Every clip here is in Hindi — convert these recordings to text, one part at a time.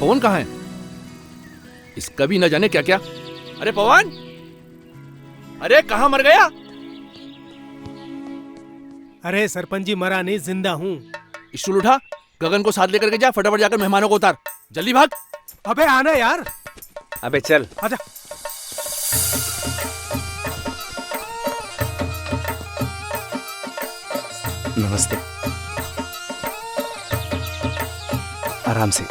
पवन कहाँ है? इसका भी न जाने क्या क्या। अरे पवन, अरे कहाँ मर गया? अरे सरपंच जी मरा नहीं, जिंदा हूँ। स्टूल उठा, गगन को साथ लेकर के जा, फटाफट जाकर मेहमानों को उतार, जल्दी भाग। अबे आना यार। अबे चल। आजा। नमस्ते। आराम से।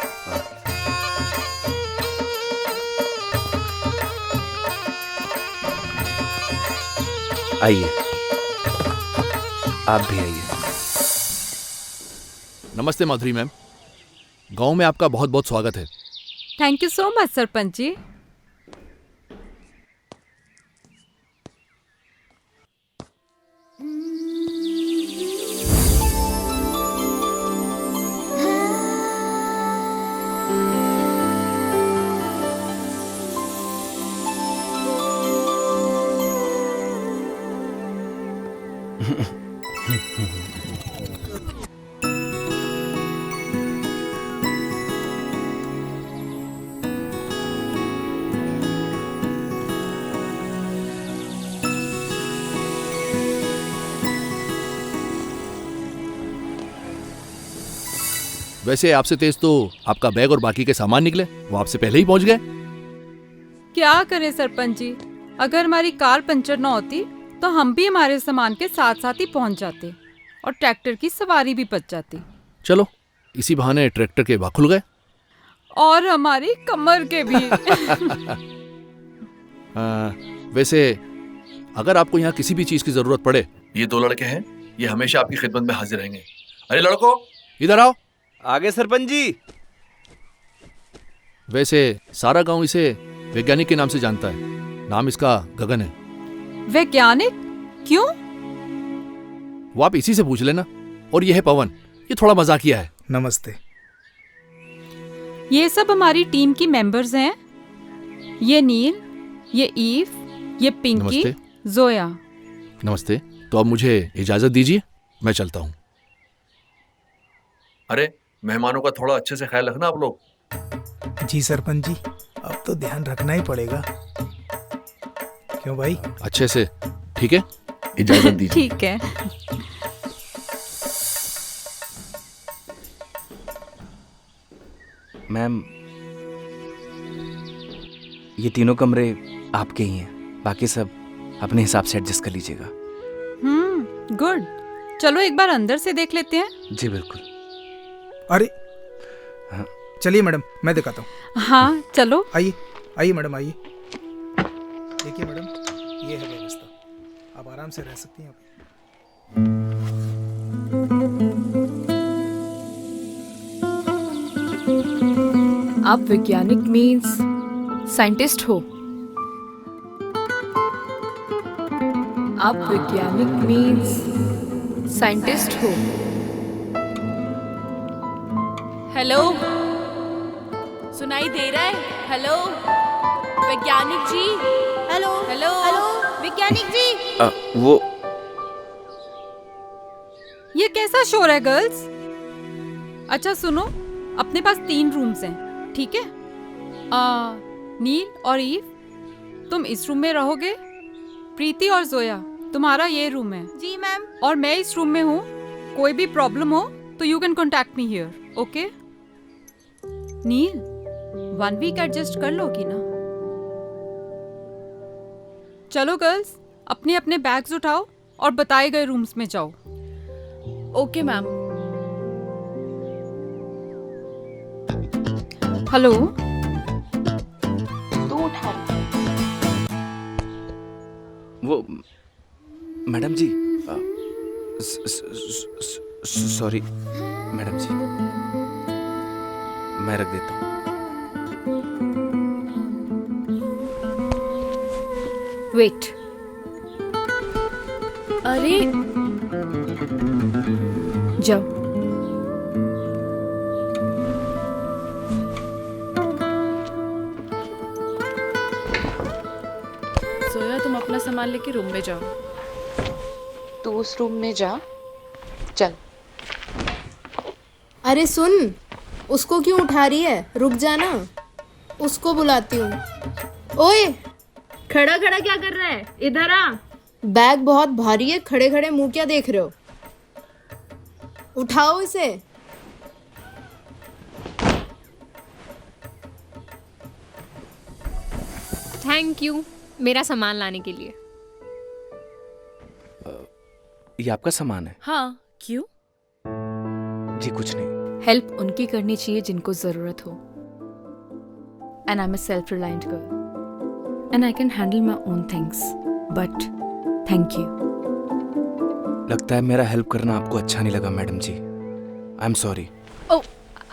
आइए, आप भी आइए। नमस्ते माधुरी मैम, गांव में आपका बहुत बहुत स्वागत है। Thank you so much sarpanch ji. वैसे आपसे तेज तो आपका बैग और बाकी के सामान निकले, वो आपसे पहले ही पहुंच गए। क्या करें सरपंच जी, अगर हमारी कार पंचर न होती तो हम भी हमारे सामान के साथ साथ ही पहुंच जाते और ट्रैक्टर की सवारी भी बच जाती। चलो, इसी बहाने ट्रैक्टर के भाग खुल गए और हमारी कमर के भी। वैसे अगर आपको यहाँ किसी भी चीज की जरूरत पड़े, ये दो लड़के हैं, ये हमेशा आपकी खिदमत में हाजिर रहेंगे। अरे लड़को, इधर आओ। आगे सरपंच जी। वैसे सारा गांव इसे वैज्ञानिक के नाम से जानता है, नाम इसका गगन है। वैज्ञानिक? क्यों? वो आप इसी से पूछ लेना। और ये है पवन, ये थोड़ा मजाकिया है। नमस्ते। ये सब हमारी टीम की मेंबर्स हैं। ये नील, ये ईव, ये पिंकी, नमस्ते। जोया। नमस्ते। तो अब मुझे इजाजत दीजिए, मैं चलता हूँ। अरे मेहमानों का थोड़ा अच्छे से ख्याल रखना आप लोग। जी सरपंच जी, अब तो ध्यान रखना ही पड़ेगा। क्यों भाई? अच्छे से, ठीक है? इजाजत दीजिए। ठीक है। मैम, ये तीनों कमरे आपके ही हैं, बाकी सब अपने हिसाब से एडजस्ट कर लीजिएगा। गुड। चलो एक बार अंदर से देख लेते हैं। जी बिल्कुल। अरे हाँ। चलिए मैडम, मैं दिखाता हूँ। हाँ चलो। आइए आइए मैडम, आइए। देखिए मैडम, ये है व्यवस्था, आप आराम से रह सकती हैं। आप वैज्ञानिक मीन्स साइंटिस्ट हो? आप वैज्ञानिक मीन्स साइंटिस्ट हो? हेलो, सुनाई दे रहा है? हेलो वैज्ञानिक जी। हेलो हेलो हेलो वैज्ञानिक जी। वो ये कैसा शोर है गर्ल्स? अच्छा सुनो, अपने पास 3 रूम्स हैं, ठीक है? नील और ईव, तुम इस रूम में रहोगे। प्रीति और जोया, तुम्हारा ये रूम है। जी मैम। और मैं इस रूम में हूँ। कोई भी प्रॉब्लम हो तो you can contact me here, okay? Neel, 1 week adjust कर लोगी ना? चलो गर्ल्स, अपने अपने बैग्स उठाओ और बताए गए रूम्स में जाओ। Okay ma'am. हेलो। वो मैडम जी, सॉरी मैडम जी, मैं रख देता हूँ। वेट। अरे जाओ। सोया, तुम अपना सामान लेके रूम में जाओ। तू उस रूम में जा, चल। अरे सुन, उसको क्यों उठा रही है? रुक जाना, उसको बुलाती हूँ। ओए, खड़ा खड़ा क्या कर रहा है? इधर आ। बैग बहुत भारी है, खड़े खड़े मुंह क्या देख रहे हो? उठाओ इसे। थैंक यू मेरा सामान लाने के लिए। ये आपका सामान है? हाँ, क्यों? जी कुछ नहीं। हेल्प उनकी करनी चाहिए जिनको जरूरत हो। And I am a self reliant girl and I can handle my own things, but thank you. लगता है मेरा हेल्प करना आपको अच्छा नहीं लगा madam ji. I am sorry. Oh,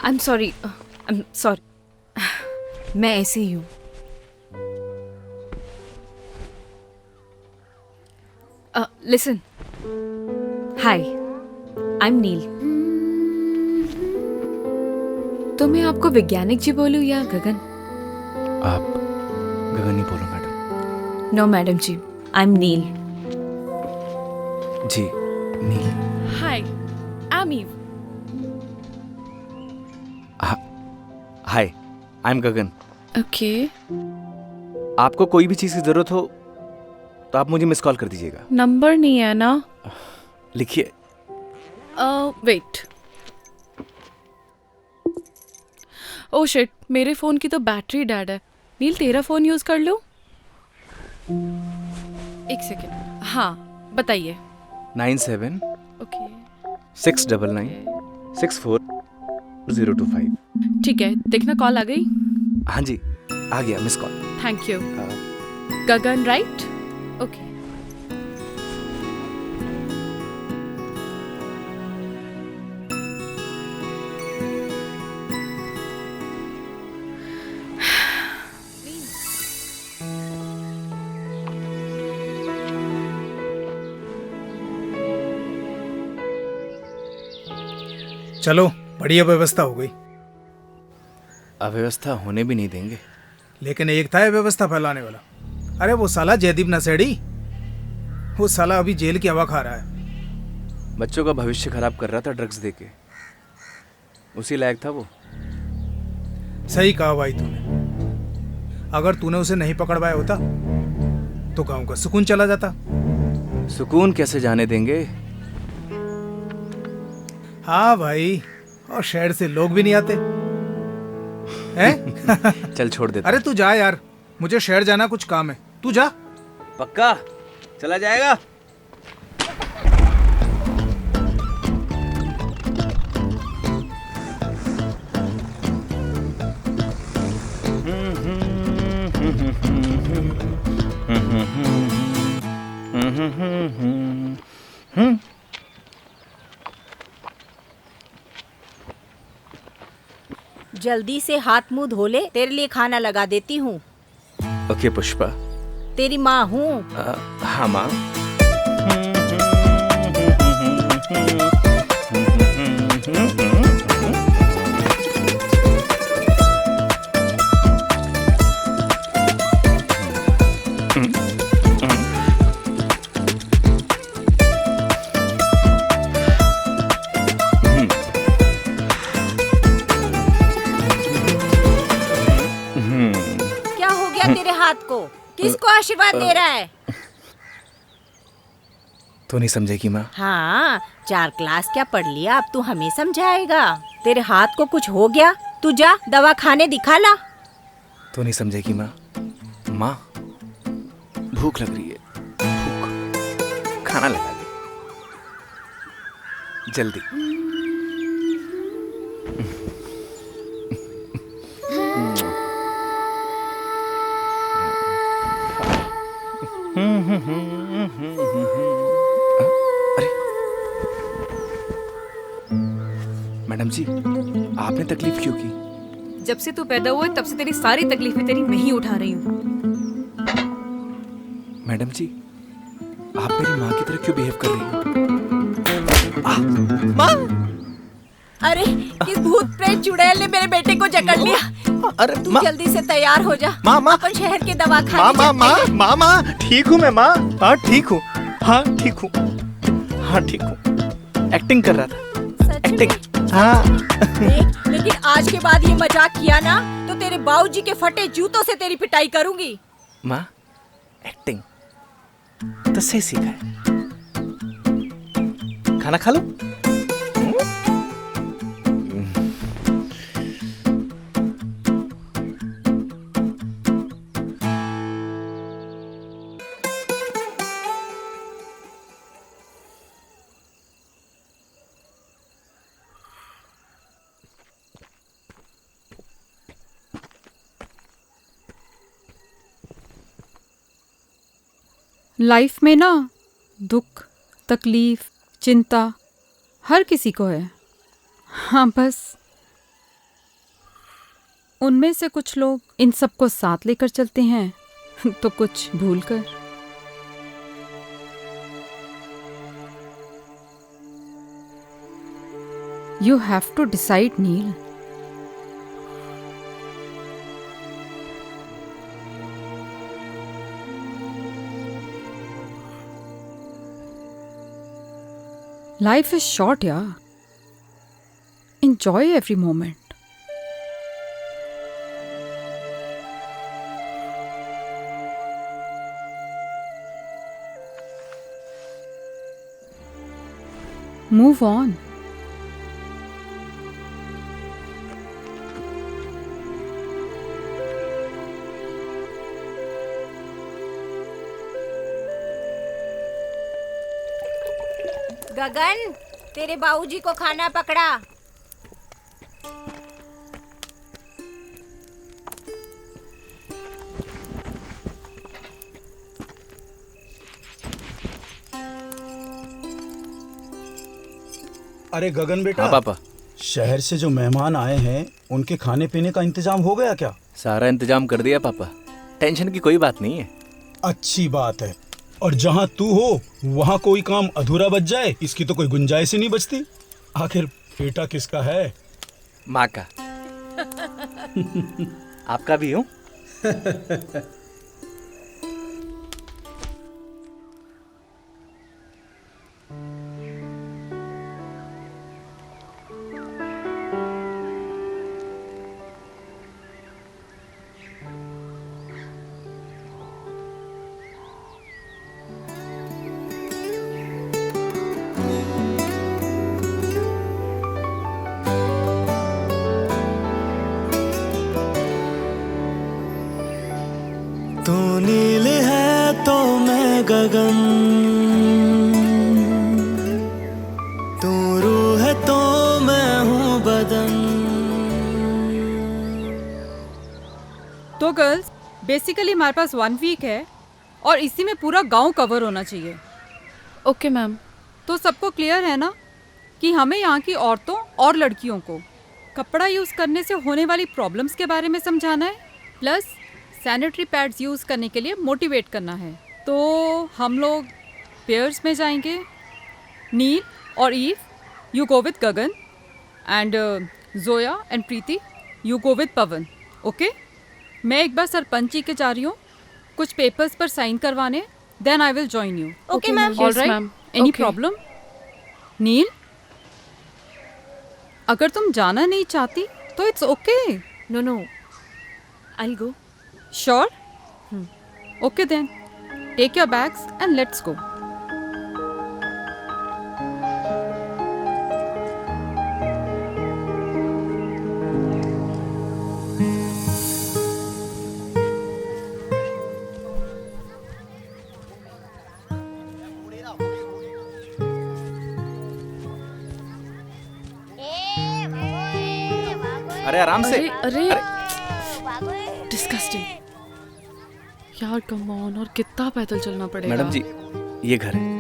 I am sorry, I am sorry. मैं ऐसे ही हूँ। Listen, hi, I am Neel. तो मैं आपको वैज्ञानिक जी बोलूं या गगन? आप गगन ही बोलो madam. No madam ji, I am Neel. Ji Neel. Hi, I am Eve. Hi, I am Gagan. Okay. आपको कोई भी चीज़ की ज़रूरत हो तो आप मुझे मिस कॉल कर दीजिएगा। नंबर नहीं है ना? लिखिए। वेट। ओह शिट, मेरे फ़ोन की तो बैटरी डेड है। नील, तेरा फ़ोन यूज़ कर लो। एक सेकेंड। हाँ, बताइए। 97 ओके, 699 64 025। ठीक है, देखना कॉल आ गई। हाँ जी, आ गया miss call. Thank you. Gagan right? Okay. चलो, बढ़िया व्यवस्था हो गई। अव्यवस्था होने भी नहीं देंगे। लेकिन एक था ये व्यवस्था फैलाने वाला। अरे वो साला जयदीप नशेड़ी, वो साला अभी जेल की हवा खा रहा है। बच्चों का भविष्य खराब कर रहा था ड्रग्स देके। उसी लायक था वो। सही कहा भाई तूने। अगर तूने उसे नहीं पकड़वाया होता तो गांव का सुकून चला जाता। सुकून कैसे जाने देंगे? हाँ भाई, और शहर से लोग भी नहीं आते हैं? चल छोड़ देता। अरे तू जा यार, मुझे शहर जाना, कुछ काम है। तू जा। पक्का चला जाएगा? जल्दी से हाथ मुंह धो ले, तेरे लिए खाना लगा देती हूँ। ओके पुष्पा। तेरी माँ हूँ। हाँ माँ। क्या हो गया तेरे हाथ को? किसको आशीर्वाद दे रहा है? तो नहीं समझेगी माँ? हाँ, 4 क्लास क्या पढ़ लिया, अब तू हमें समझाएगा? तेरे हाथ को कुछ हो गया, तू जा दवा खाने दिखा ला। तो नहीं समझेगी माँ? माँ, भूख लग रही है। भूख, खाना लगा दे जल्दी। अरे मैडम जी, आपने तकलीफ क्यों की? जब से तू पैदा हुआ तब से तेरी सारी तकलीफें तेरी मैं ही उठा रही हूँ। मैडम जी, आप मेरी माँ की तरह क्यों बिहेव कर रही हो? माँ! अरे किस भूत प्रेत चुड़ैल ने मेरे बेटे को जकड़ लिया। अरे तू जल्दी से तैयार हो जा। माँ, अपन शहर के दवाखाने माँ, ठीक हूँ मैं माँ। हाँ ठीक हूँ। हाँ ठीक हूँ। हाँ ठीक हूँ। एक्टिंग कर रहा था। सच में? हाँ। लेकिन लेकिन आज के बाद ये मजाक किया ना तो तेरे बाबूजी के फटे जूतों से तेरी पिटाई करूंगी। माँ एक्टिंग तो सही सीखा है। खाना खा लो। लाइफ में ना दुख, तकलीफ, चिंता हर किसी को है। हाँ, बस उनमें से कुछ लोग इन सबको साथ लेकर चलते हैं तो कुछ भूल कर। You have to decide Neel. Life is short, yeah. Enjoy every moment. Move on. Gagan, तेरे बाबूजी को खाना पकड़ा। अरे गगन बेटा। हाँ पापा। शहर से जो मेहमान आए हैं उनके खाने पीने का इंतजाम हो गया क्या? सारा इंतजाम कर दिया पापा, टेंशन की कोई बात नहीं है। अच्छी बात है। और जहाँ तू हो वहाँ कोई काम अधूरा बच जाए इसकी तो कोई गुंजाइश ही नहीं बचती। आखिर बेटा किसका है? माँ का। आपका भी हूँ। तू नील है तो मैं गगन, तू रूह है तो मैं हूँ बदन। तो गर्ल्स, बेसिकली हमारे पास 1 वीक है और इसी में पूरा गांव कवर होना चाहिए। Okay ma'am. तो सबको क्लियर है ना कि हमें यहाँ की औरतों और लड़कियों को कपड़ा यूज़ करने से होने वाली प्रॉब्लम्स के बारे में समझाना है, प्लस सैनिटरी पैड्स यूज़ करने के लिए मोटिवेट करना है। तो हम लोग पेयर्स में जाएंगे। नील और Eve, you go with Gagan, and Zoya and Preeti, you go with Pawan. Okay, मैं एक बार सरपंच जी के जा रही हूँ कुछ पेपर्स पर साइन करवाने, then I will join you. Okay ma'am. Alright, any problem? Neel, अगर तुम जाना नहीं चाहती तो it's okay. No no, I go. Sure? Okay then. Take your bags and let's go. अरे आराम से। अरे डिस्गस्टिंग यार, कम ऑन। और कितना पैदल चलना पड़ेगा? मैडम जी, ये घर है।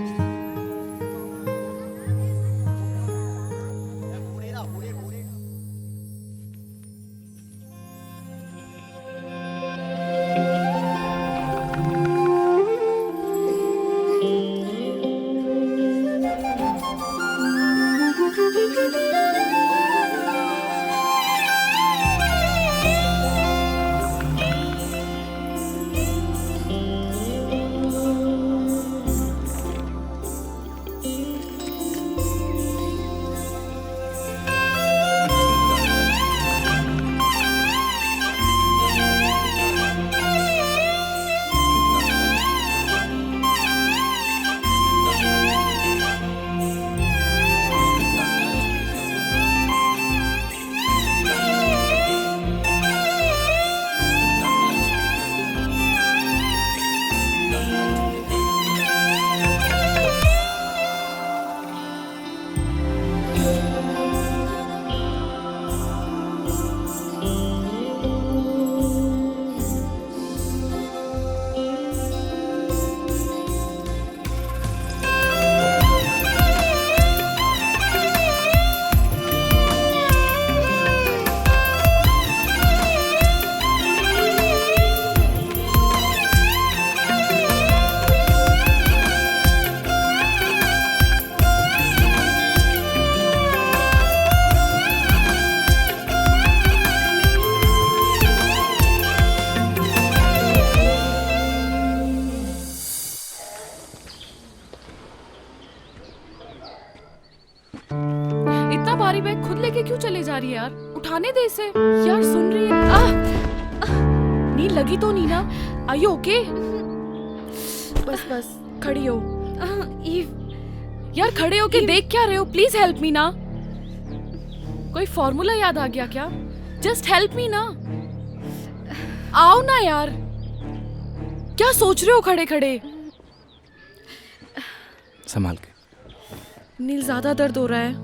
इतना भारी बैग खुद लेके क्यों चले जा रही है यार? उठाने दे इसे यार। सुन रही है? नींद लगी तो नहीं ना? Are you okay? बस बस खड़ी हो। यार खड़े होके देख क्या रहे हो? प्लीज हेल्प मी ना। कोई फॉर्मूला याद आ गया क्या? जस्ट हेल्प मी ना। आओ ना यार। क्या सोच रहे हो खड़े खड़े? संभाल के। नील ज्यादा दर्द हो रहा है?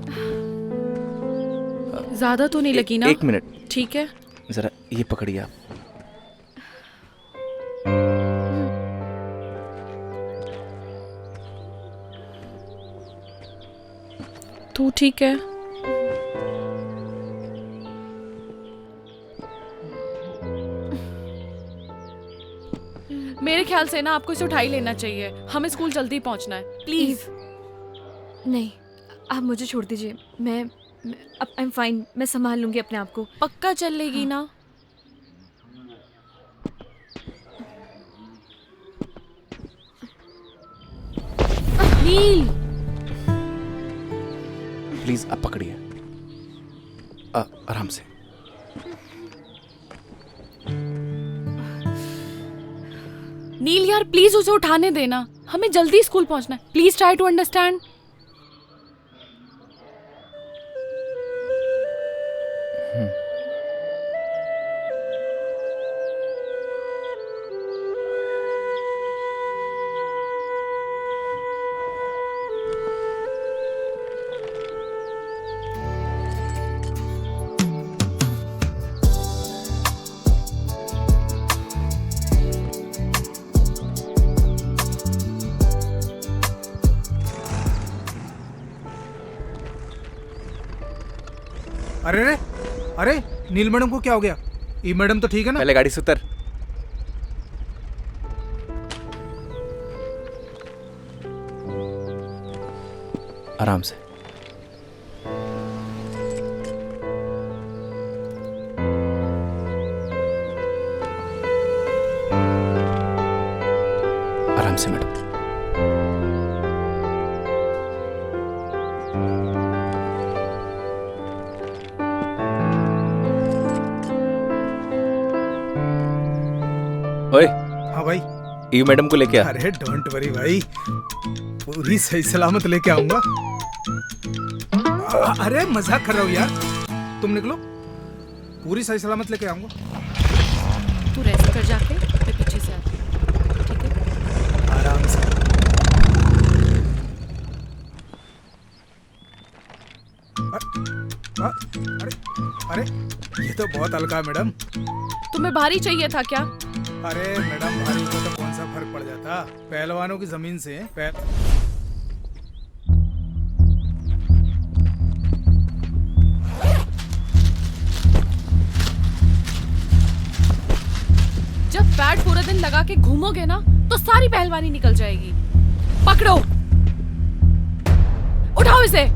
ज्यादा तो नहीं लगी ना? एक मिनट। ठीक है जरा ये पकड़िए आप। तू ठीक है? मेरे ख्याल से ना आपको इसे उठा ही लेना चाहिए। हमें स्कूल जल्दी पहुंचना है। प्लीज। नहीं, आप मुझे छोड़ दीजिए। मैं आई एम फाइन। मैं संभाल लूंगी अपने आप को। पक्का चल लेगी ना? नील प्लीज आप पकड़िए आराम से। नील यार प्लीज उसे उठाने देना। हमें जल्दी स्कूल पहुंचना है। Please try to understand. अरे रे, अरे नील मैडम को क्या हो गया? ई मैडम तो ठीक है ना? पहले गाड़ी से उतर। आराम से। आराम से मैडम। ओए। हाँ भाई। ई मैडम को लेके आ। अरे डोंट वरी भाई, पूरी सही सलामत लेके आऊंगा। अरे मजाक कर रहा हूँ यार। तुम निकलो, पूरी सही सलामत लेके आऊंगा। तू रेस्ट कर जाके, मैं पीछे से आती हूँ। ठीक है? आराम से। अरे अरे ये तो बहुत हल्का है मैडम। तुम्हें भारी चाहिए था क्या? अरे मैडम भारी को तो कौन सा फर्क पड़ जाता? पहलवानों की जमीन से जब पैड पूरा दिन लगा के घूमोगे ना तो सारी पहलवानी निकल जाएगी। पकड़ो, उठाओ इसे।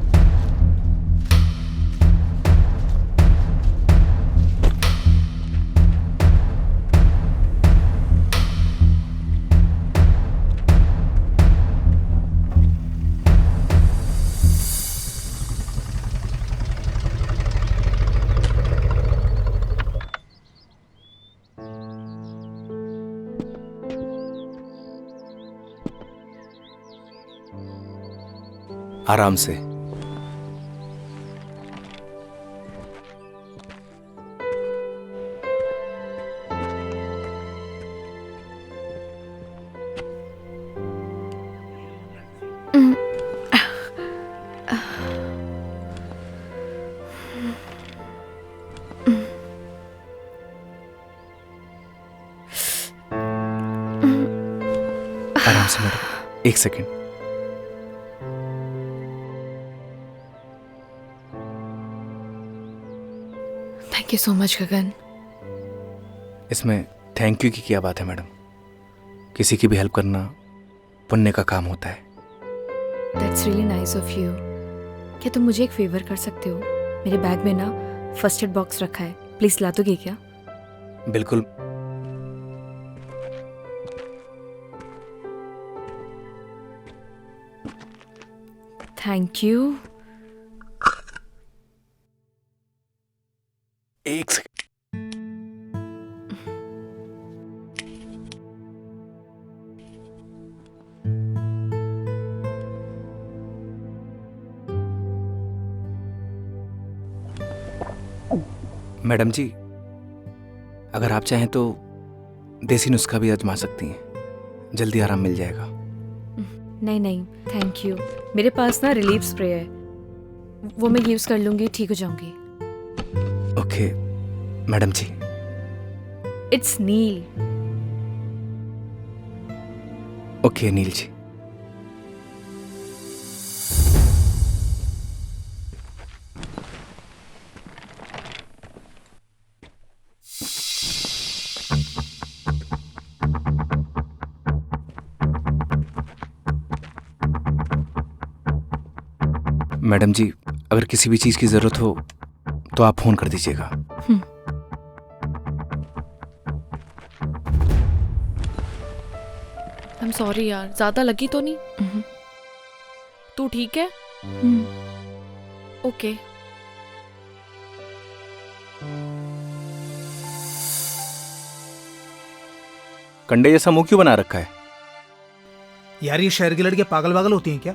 आराम से। एक second. Thank you so much Gagan. इसमें थैंक यू की क्या बात है मैडम? किसी की भी हेल्प करना पुण्य का काम होता है। That's really nice of you. क्या तुम मुझे एक फेवर कर सकते हो? मेरे बैग में ना फर्स्ट एड बॉक्स रखा है, प्लीज ला दोगे क्या? बिल्कुल। Thank you. एक सेकेंड। मैडम जी, अगर आप चाहें तो देसी नुस्खा भी आजमा सकती हैं, जल्दी आराम मिल जाएगा। नहीं नहीं थैंक यू, मेरे पास ना रिलीफ स्प्रे है, वो मैं यूज कर लूंगी, ठीक हो जाऊंगी। Okay madam ji. It's Neel. Okay Neel ji. Madam ji, अगर किसी भी चीज की जरूरत हो तो आप फोन कर दीजिएगा। I'm sorry यार, ज्यादा लगी तो नहीं? तू ठीक है? ओके। कंडे जैसा मुंह क्यों बना रखा है? यार ये शहर की लड़कियां पागल वागल होती हैं क्या?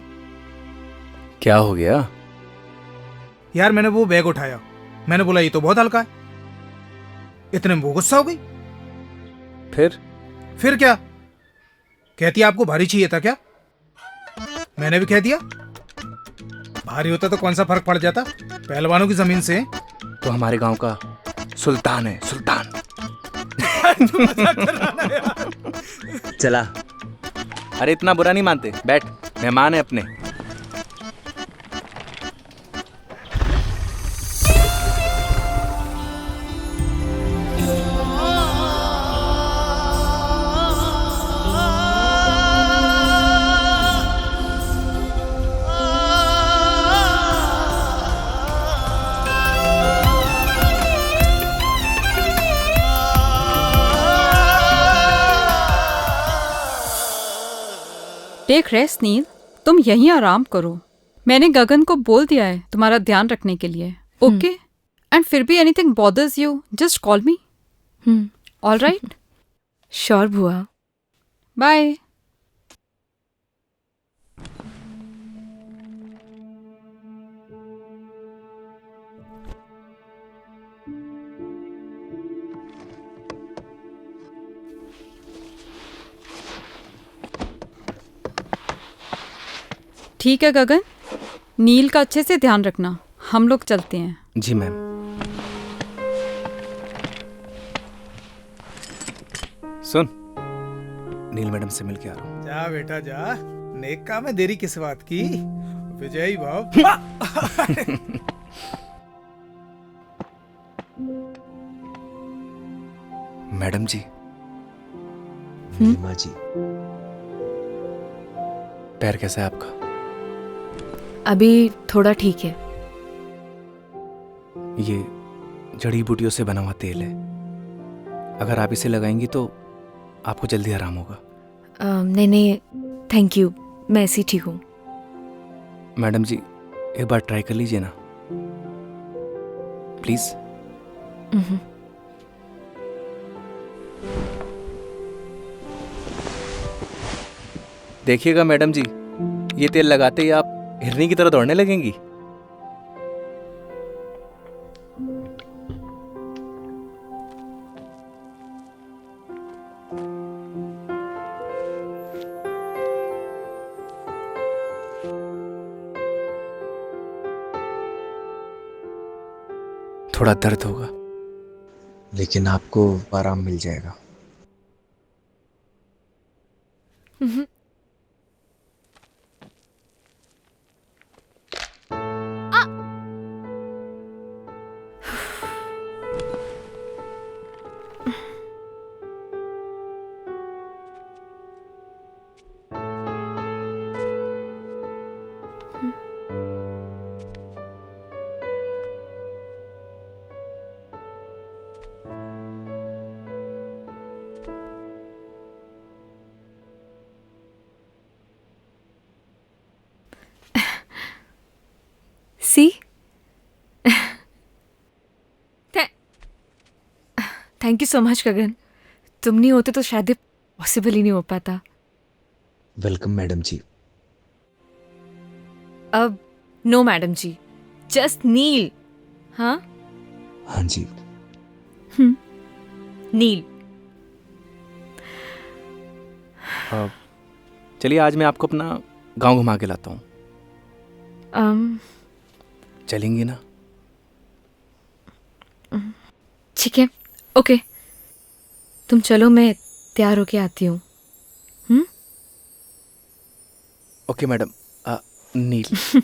क्या हो गया? यार मैंने वो बैग उठाया, मैंने बोला ये तो बहुत हल्का है, इतने में वो गुस्सा हो गई। फिर क्या कहती है, आपको भारी चाहिए था क्या? मैंने भी कह दिया भारी होता तो कौन सा फर्क पड़ जाता, पहलवानों की जमीन से। तो हमारे गांव का सुल्तान है, सुल्तान। चला। अरे इतना बुरा नहीं मानते, बैठ, मेहमान है अपने। टेक रेस्ट नील, तुम यहीं आराम करो। मैंने गगन को बोल दिया है तुम्हारा ध्यान रखने के लिए, ओके? एंड फिर भी anything bothers you, just call me. All right? Sure बुआ। बाय। ठीक है गगन, नील का अच्छे से ध्यान रखना, हम लोग चलते हैं। जी मैम। सुन, नील मैडम से मिल के आ रहा हूँ। जा बेटा जा, नेक काम है, देरी किस बात की? विजयी भाव। मैडम जी। माँ जी। पैर कैसा है आपका? अभी थोड़ा ठीक है। ये जड़ी बूटियों से बना हुआ तेल है, अगर आप इसे लगाएंगी तो आपको जल्दी आराम होगा। नहीं नहीं थैंक यू, मैं ऐसी ठीक हूँ। मैडम जी एक बार ट्राई कर लीजिए ना प्लीज। देखिएगा मैडम जी, ये तेल लगाते ही आप हिरनी की तरह दौड़ने लगेंगी। थोड़ा दर्द होगा, लेकिन आपको आराम मिल जाएगा। सी थैंक यू सो मच गगन, तुम नहीं होते तो शायद पॉसिबल ही नहीं हो पाता। वेलकम मैडम जी। अब नो मैडम जी, जस्ट नील। हाँ हाँ जी। नील। चलिए आज मैं आपको अपना गांव घुमा के लाता हूँ। चलेंगी ना? ठीक है, ओके, तुम चलो, मैं तैयार होके आती हूँ। Okay madam. नील।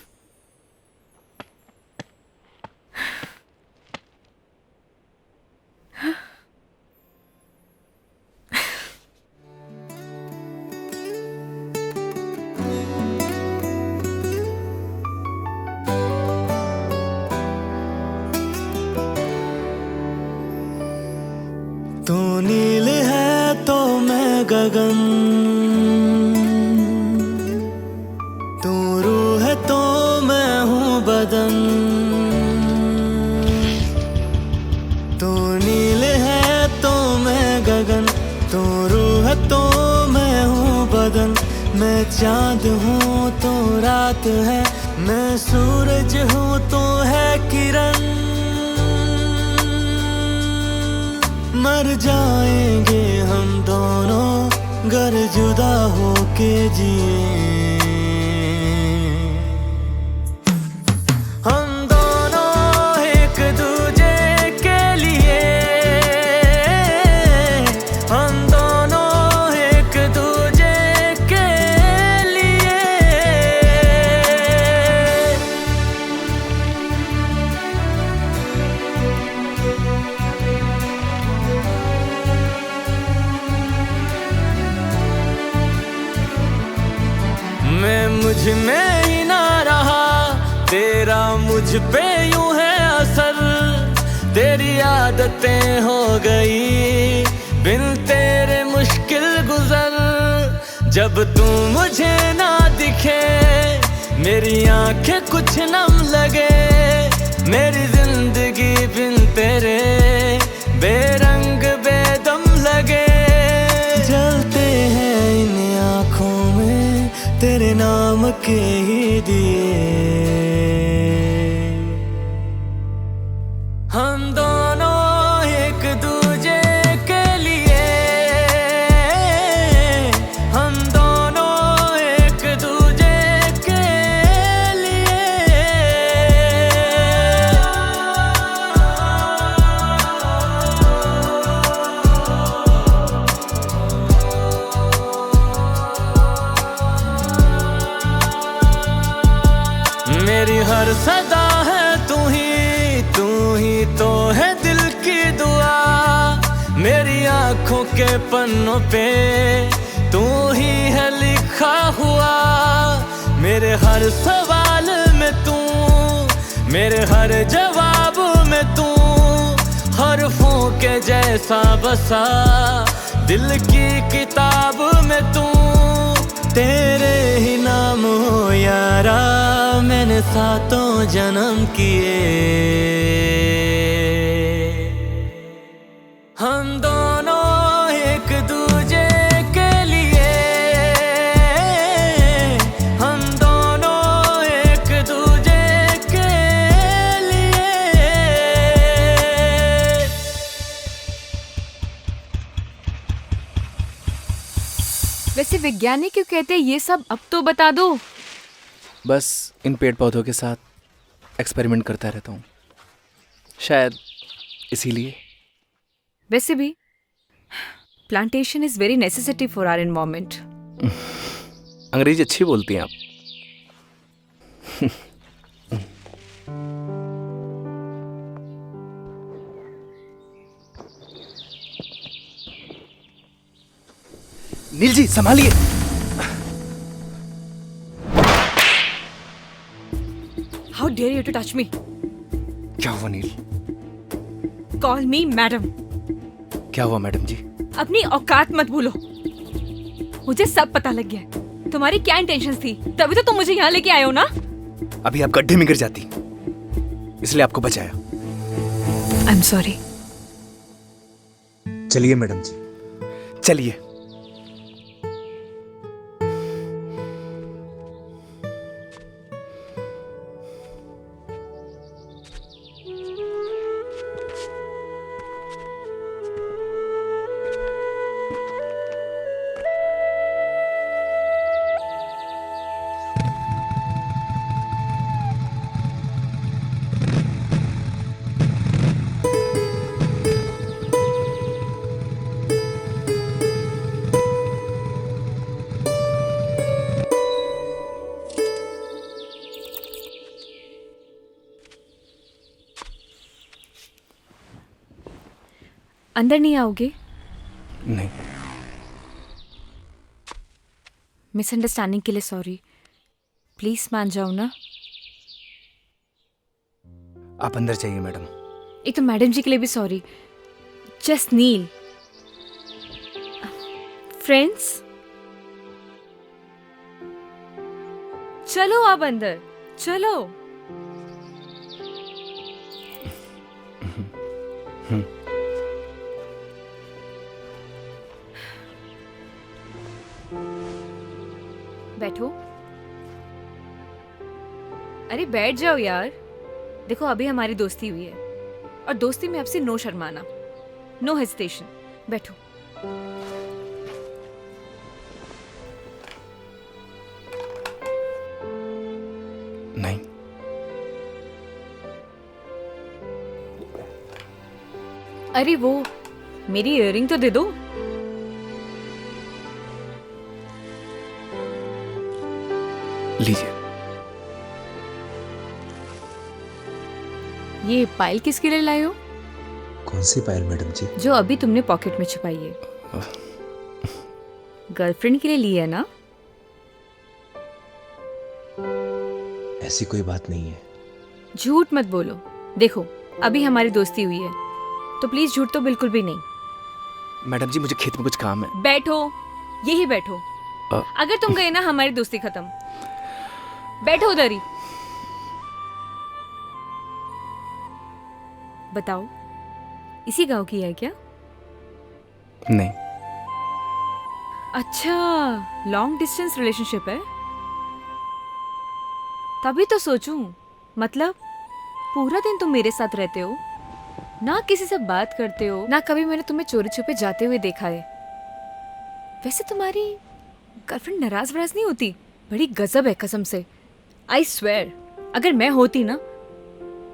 तू नील है तो मैं गगन, तू रूह है तो मैं हूँ बदन। तू नील है तो मैं गगन, तू रूह है तो मैं हूँ बदन। मैं चांद हूँ तो रात है, मैं सूरज हूँ तो है किरण। मर जाएंगे हम दोनों गर जुदा होके जिए। हम दोनों एक दूजे के लिए, हम दोनों एक दूजे के लिए। मैं मुझ में ही ना रहा, तेरा मुझ पे यूं है असर। तेरी आदतें हो गई बिन तेरे मुश्किल गुजर। जब तू मुझे ना दिखे मेरी आंखें कुछ नम लगे। मेरी जिंदगी बिन तेरे बेरंग बेदम लगे। जलते हैं इन आँखों में तेरे नाम के ही दिए। हम दोनों एक दूजे के लिए, हम दोनों एक दूजे के लिए। मेरी हर सदा है तू ही तो है दिल की दुआ। मेरी आंखों के पन्नों पे तू ही है लिखा हुआ। मेरे हर सवाल में तू, मेरे हर जवाब में तू। हरफों के जैसा बसा दिल की किताब में तू। तेरे ही नाम हो यारा मैंने सातों जन्म किए। हम दोनों एक दूजे के लिए, हम दोनों एक दूजे के लिए। वैसे वैज्ञानिक क्यों कहते हैं ये सब, अब तो बता दो। बस इन पेड़ पौधों के साथ एक्सपेरिमेंट करता रहता हूँ, शायद इसीलिए। वैसे भी plantation is very necessity for our environment. अंग्रेजी अच्छी बोलती हैं आप। नील जी संभालिए। How dare you to touch me. क्या हुआ नील? Call me madam. क्या हुआ मैडम जी? अपनी औकात मत भूलो। मुझे सब पता लग गया है तुम्हारी क्या इंटेंशंस थी, तभी तो तुम मुझे यहाँ लेके आए हो ना। अभी आप गड्ढे में गिर जाती इसलिए आपको बचाया। आई एम सॉरी। चलिए मैडम जी। चलिए। अंदर नहीं आओगे? नहीं। मिसअंडरस्टैंडिंग के लिए सॉरी। प्लीज मान जाओ ना। आप अंदर जाइए मैडम। एक तो मैडम जी के लिए भी सॉरी। जस्ट नील। फ्रेंड्स, चलो आप अंदर चलो। बैठो। अरे बैठ जाओ यार। देखो अभी हमारी दोस्ती हुई है और दोस्ती में आपसे नो शर्माना, नो हेजिटेशन। बैठो। नहीं। अरे वो मेरी इयररिंग तो दे दो। लीजिए। ये पायल किसके लिए लाए हो? कौन सी पायल मैडम जी? जो अभी तुमने पॉकेट में छुपाई है। गर्लफ्रेंड के लिए ली है ना? ऐसी कोई बात नहीं है। झूठ मत बोलो। देखो अभी हमारी दोस्ती हुई है तो प्लीज झूठ तो बिल्कुल भी नहीं। मैडम जी मुझे खेत में कुछ काम है। बैठो, यही बैठो। अगर तुम गए ना हमारी दोस्ती खत्म। बैठो उधर ही। बताओ इसी गांव की है क्या? नहीं। अच्छा, लॉन्ग डिस्टेंस रिलेशनशिप है। तभी तो सोचूं, मतलब पूरा दिन तुम मेरे साथ रहते हो, ना किसी से बात करते हो, ना कभी मैंने तुम्हें चोरी छुपे जाते हुए देखा है। वैसे तुम्हारी गर्लफ्रेंड नाराज वराज नहीं होती? बड़ी गजब है कसम से। आई स्वेयर, अगर मैं होती ना,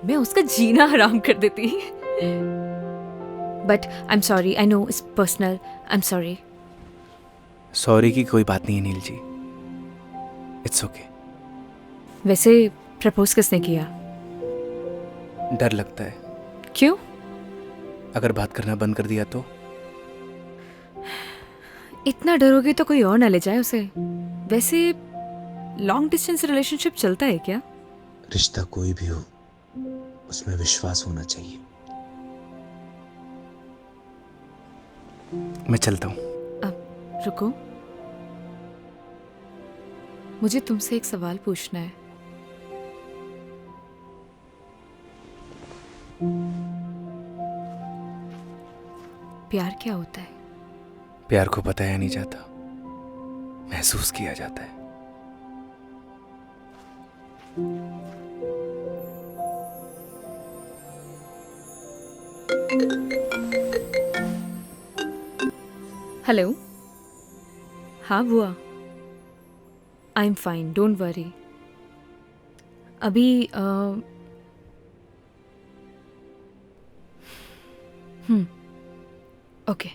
मैं उसका जीना हराम कर देती। But I am sorry, I know it's personal, I am sorry. Sorry की कोई बात नहीं है नील जी, इट्स ओके। वैसे प्रपोज किसने किया? डर लगता है। क्यों? अगर बात करना बंद कर दिया तो? इतना डरोगे तो कोई और ना ले जाए उसे। वैसे लॉन्ग डिस्टेंस रिलेशनशिप चलता है क्या? रिश्ता कोई भी हो, उसमें विश्वास होना चाहिए। मैं चलता हूँ। अब रुको, मुझे तुमसे एक सवाल पूछना है। प्यार क्या होता है? प्यार को बताया नहीं जाता, महसूस किया जाता है। हेलो। हाँ बुआ, I am fine, don't worry. अभी ओके।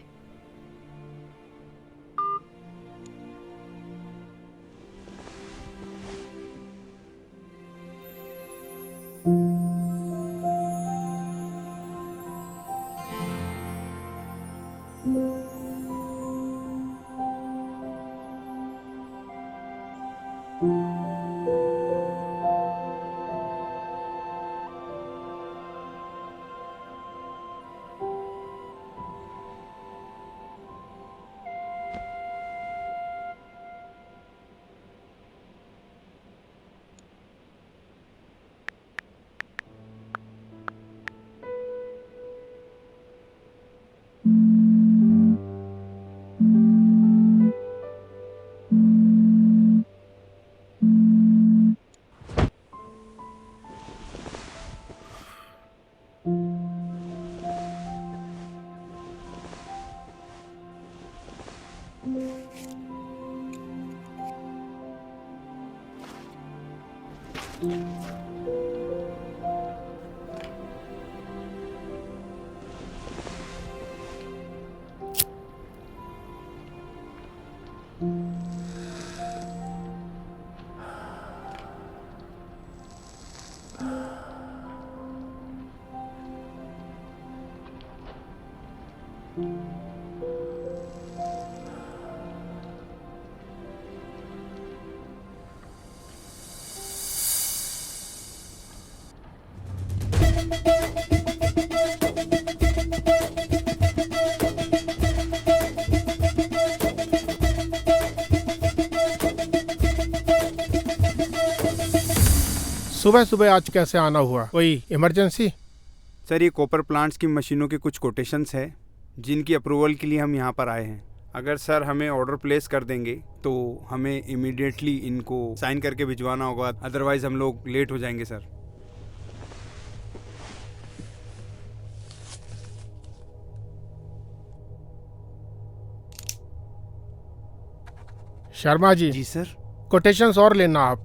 सुबह सुबह आज कैसे आना हुआ? कोई इमरजेंसी? सर ये कॉपर प्लांट्स की मशीनों के कुछ कोटेशंस है जिनकी अप्रूवल के लिए हम यहाँ पर आए हैं। अगर सर हमें ऑर्डर प्लेस कर देंगे तो हमें इमीडिएटली इनको साइन करके भिजवाना होगा, अदरवाइज हम लोग लेट हो जाएंगे सर। शर्मा जी। जी सर। कोटेशंस और लेना आप।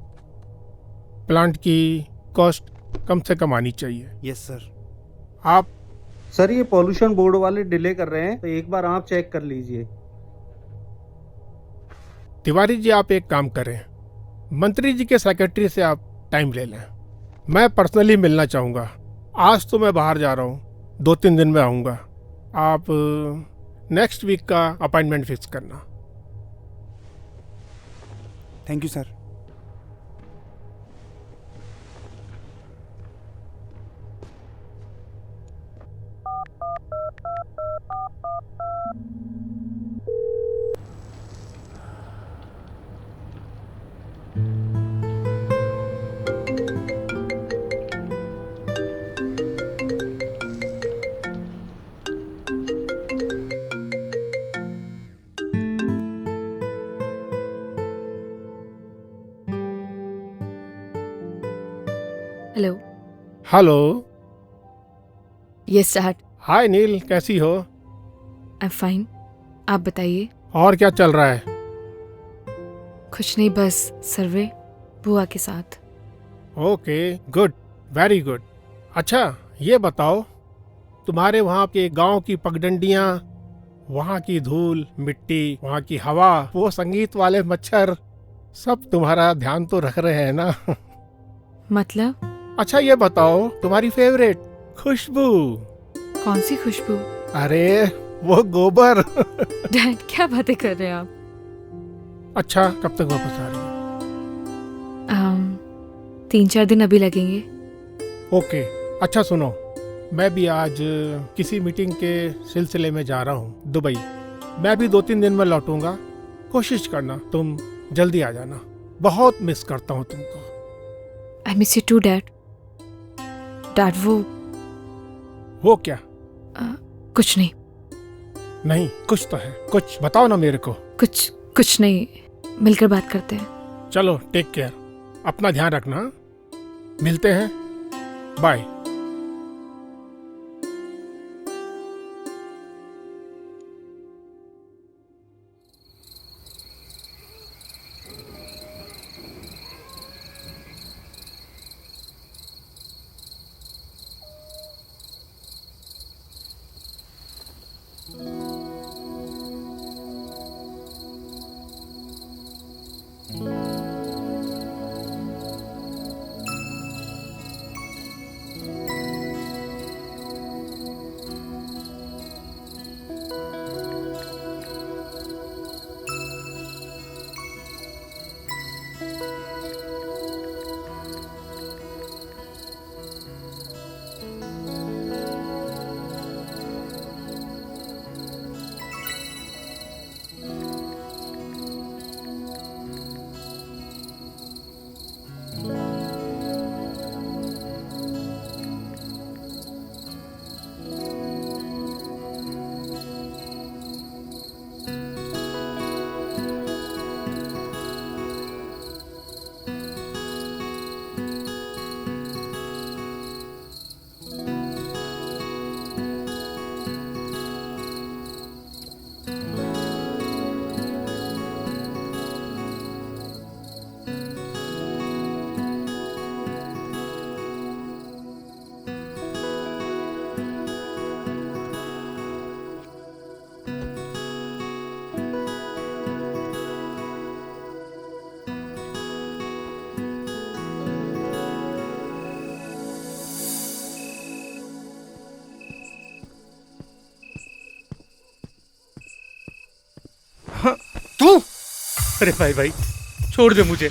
प्लांट की कॉस्ट कम से कम आनी चाहिए। Yes sir. आप सर ये पॉल्यूशन बोर्ड वाले डिले कर रहे हैं, तो एक बार आप चेक कर लीजिए। तिवारी जी आप एक काम करें, मंत्री जी के सेक्रेटरी से आप टाइम ले लें। मैं पर्सनली मिलना चाहूँगा। आज तो मैं बाहर जा रहा हूँ, 2-3 दिन में आऊँगा। आप नेक्स्ट वीक का अपॉइंटमेंट फिक्स करना। Thank you sir. Hello. Hello. Yes dad. Hi Neel, कैसी हो? आई एम फाइन, आप बताइए। और क्या चल रहा है? कुछ नहीं, बस सर्वे बुआ के साथ। Okay, good, very good. अच्छा ये बताओ, तुम्हारे वहाँ के गांव की पगडंडियाँ, वहाँ की धूल मिट्टी, वहाँ की हवा, वो संगीत वाले मच्छर, सब तुम्हारा ध्यान तो रख रहे हैं ना? मतलब? अच्छा ये बताओ, तुम्हारी फेवरेट खुशबू? कौन सी खुशबू? अरे वो गोबर। डैड क्या बातें कर रहे हैं आप? अच्छा कब तक वापस आ रही हो? 3-4 दिन अभी लगेंगे। ओके। अच्छा सुनो, मैं भी आज किसी मीटिंग के सिलसिले में जा रहा हूँ दुबई। मैं भी 2-3 दिन में लौटूंगा। कोशिश करना तुम जल्दी आ जाना, बहुत मिस करता हूँ तुमको। I miss you too dad. Dad वो क्या? कुछ नहीं। नहीं कुछ तो है, कुछ बताओ ना मेरे को। कुछ नहीं, मिलकर बात करते हैं। चलो टेक केयर, अपना ध्यान रखना। मिलते हैं, बाय। अरे भाई छोड़ दे मुझे,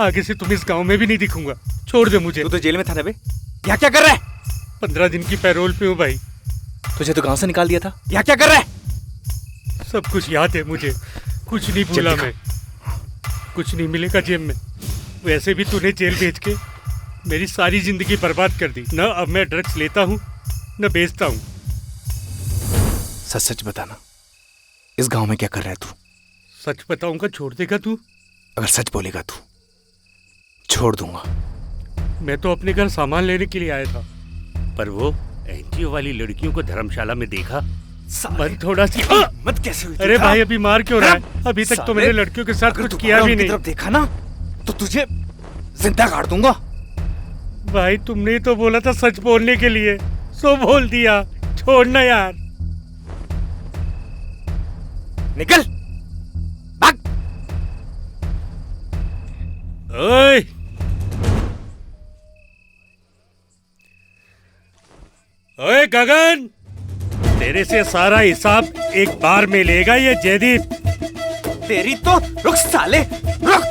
आगे से तुम इस गांव में भी नहीं दिखूंगा। छोड़ दे मुझे। तू तो जेल में था ना बे, यहाँ क्या कर रहा है? 15 दिन की पैरोल पे हूँ भाई। तुझे तो गांव से निकाल दिया था, यहाँ क्या कर रहा है? सब कुछ याद है मुझे, कुछ नहीं भूला मैं। कुछ नहीं मिलेगा जेब में। वैसे भी तूने जेल भेज के मेरी सारी जिंदगी बर्बाद कर दी। न अब मैं ड्रग्स लेता हूँ न बेचता हूँ। सच सच बताना, इस गांव में क्या कर रहा है तू? सच बताऊंगा, छोड़ देगा तू? अगर सच बोलेगा तू, छोड़ दूंगा। मैं तो अपने घर सामान लेने के लिए आया था, पर वो एनजीओ वाली लड़कियों को धर्मशाला में देखा। मन थोड़ा सी मत कैसे हुई? अरे भाई अभी मार क्यों रहा है? अभी तक तो मैंने लड़कियों के साथ कुछ किया भी नहीं। तरफ देखा ना तो तुझे जिंदा काट दूंगा। भाई तुमने तो बोला था सच बोलने के लिए, सो बोल दिया। छोड़ना यार। निकल भाग। ओए ओए गगन, तेरे से सारा हिसाब एक बार में लेगा ये जयदीप। तेरी तो रुक साले, रुक।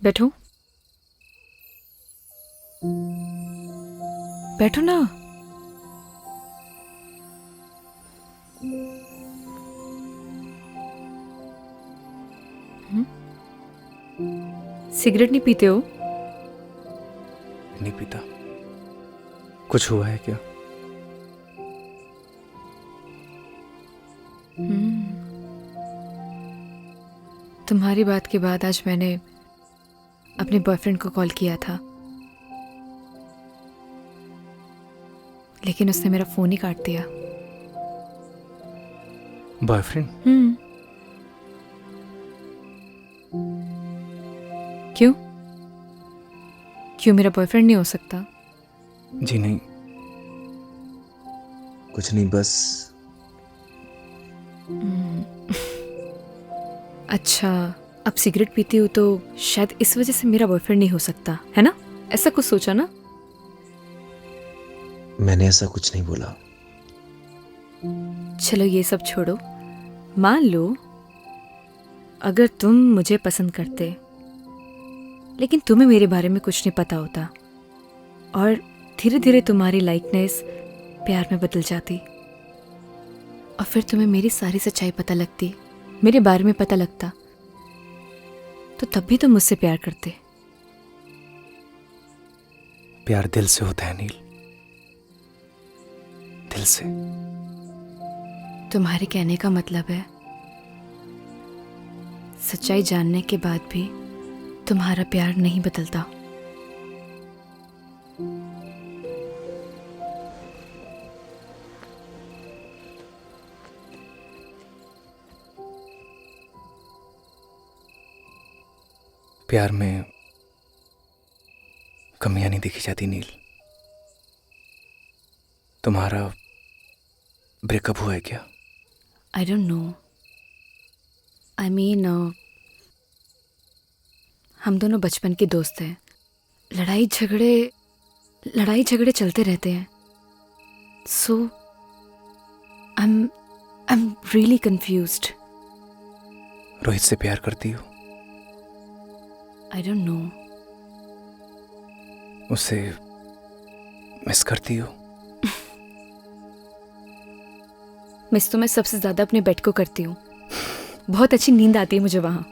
बैठो बैठो ना। सिगरेट नहीं पीते हो? नहीं पीता। कुछ हुआ है क्या? तुम्हारी बात के बाद आज मैंने अपने बॉयफ्रेंड को कॉल किया था, लेकिन उसने मेरा फोन ही काट दिया। बॉयफ्रेंड? क्यों? क्यों मेरा बॉयफ्रेंड नहीं हो सकता? जी नहीं, कुछ नहीं, बस। अच्छा, अब सिगरेट पीती हूँ तो शायद इस वजह से मेरा बॉयफ्रेंड नहीं हो सकता, है ना? ऐसा कुछ सोचा ना? मैंने ऐसा कुछ नहीं बोला। चलो ये सब छोड़ो। मान लो अगर तुम मुझे पसंद करते, लेकिन तुम्हें मेरे बारे में कुछ नहीं पता होता, और धीरे धीरे तुम्हारी लाइकनेस प्यार में बदल जाती, और फिर तुम्हें मेरी सारी सच्चाई पता लगती, मेरे बारे में पता लगता, तो तब भी तुम मुझसे प्यार करते। प्यार दिल से होता है नील, दिल से। तुम्हारे कहने का मतलब है सच्चाई जानने के बाद भी तुम्हारा प्यार नहीं बदलता। प्यार में कमियां नहीं देखी जाती नील। तुम्हारा ब्रेकअप हुआ है क्या? आई डोंट नो। आई मीन हम दोनों बचपन के दोस्त हैं। लड़ाई झगड़े चलते रहते हैं। So I am really confused. Rohit से प्यार करती हो? I don't know. उसे मिस करती हो? मिस तो मैं सबसे ज्यादा अपने बेड को करती हूँ। बहुत अच्छी नींद आती है मुझे वहां।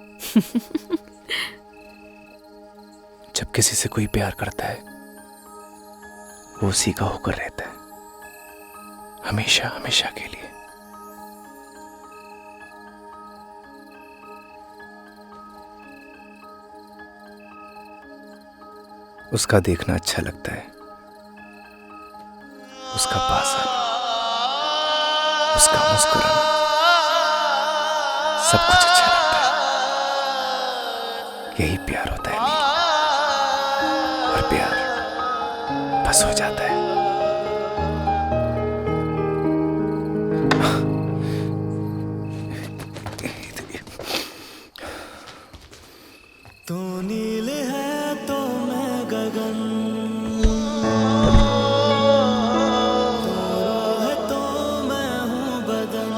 जब किसी से कोई प्यार करता है वो उसी का होकर रहता है, हमेशा हमेशा के लिए। उसका देखना अच्छा लगता है, उसका पास आना, उसका मुस्कुराना, सब कुछ अच्छा लगता है। यही प्यार होता है नील। और प्यार बस हो जाता है। तू नील है तो मैं गगन, तू रूह है तो मैं हूँ बदन।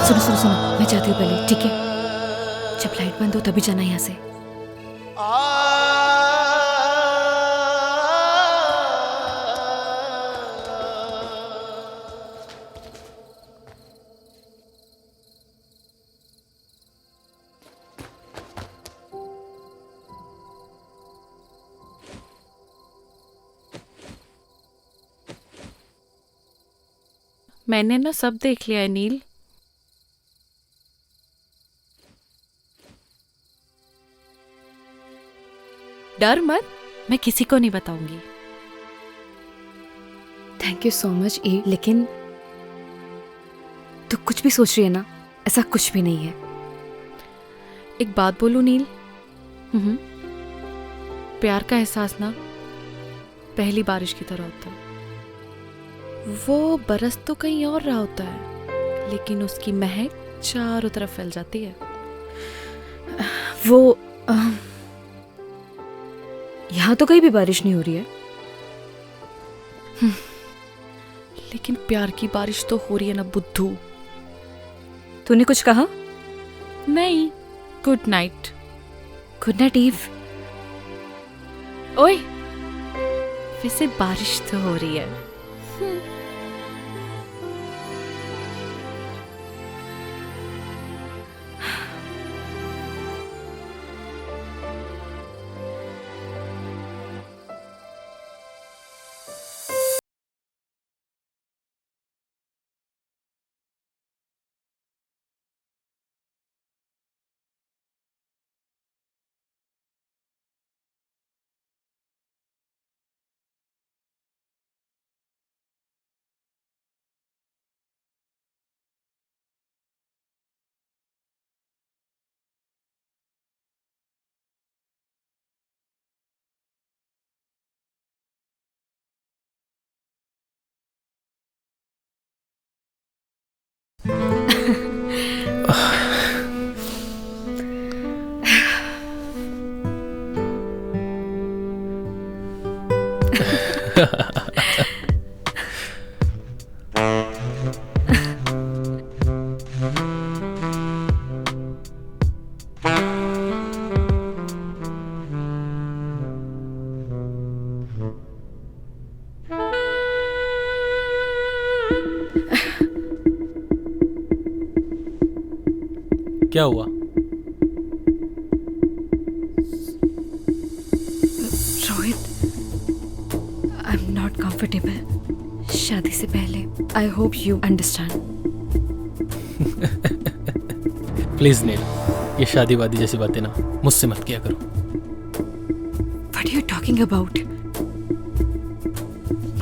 सुनो सुनो सुनो, मैं जाती हूँ पहले, ठीक है? जब लाइट बंद हो तभी जाना यहाँ से। मैंने ना सब देख लिया है नील। डर मत, मैं किसी को नहीं बताऊंगी। थैंक यू सो मच ई, लेकिन तू कुछ भी सोच रही है ना, ऐसा कुछ भी नहीं है। एक बात बोलूं नील, प्यार का एहसास ना पहली बारिश की तरह होता है। वो बरस तो कहीं और रहा होता है, लेकिन उसकी महक चारों तरफ फैल जाती है। वो यहाँ तो कहीं भी बारिश नहीं हो रही है। लेकिन प्यार की बारिश तो हो रही है ना बुद्धू। तूने कुछ कहा? नहीं, good night. Good night Eve. ओए, वैसे बारिश तो हो रही है। क्या हुआ? Rohit, I am not comfortable शादी से पहले। I hope you understand. Please Neel, ये शादी वादी जैसी बातें ना मुझसे मत किया करो। What are you talking about?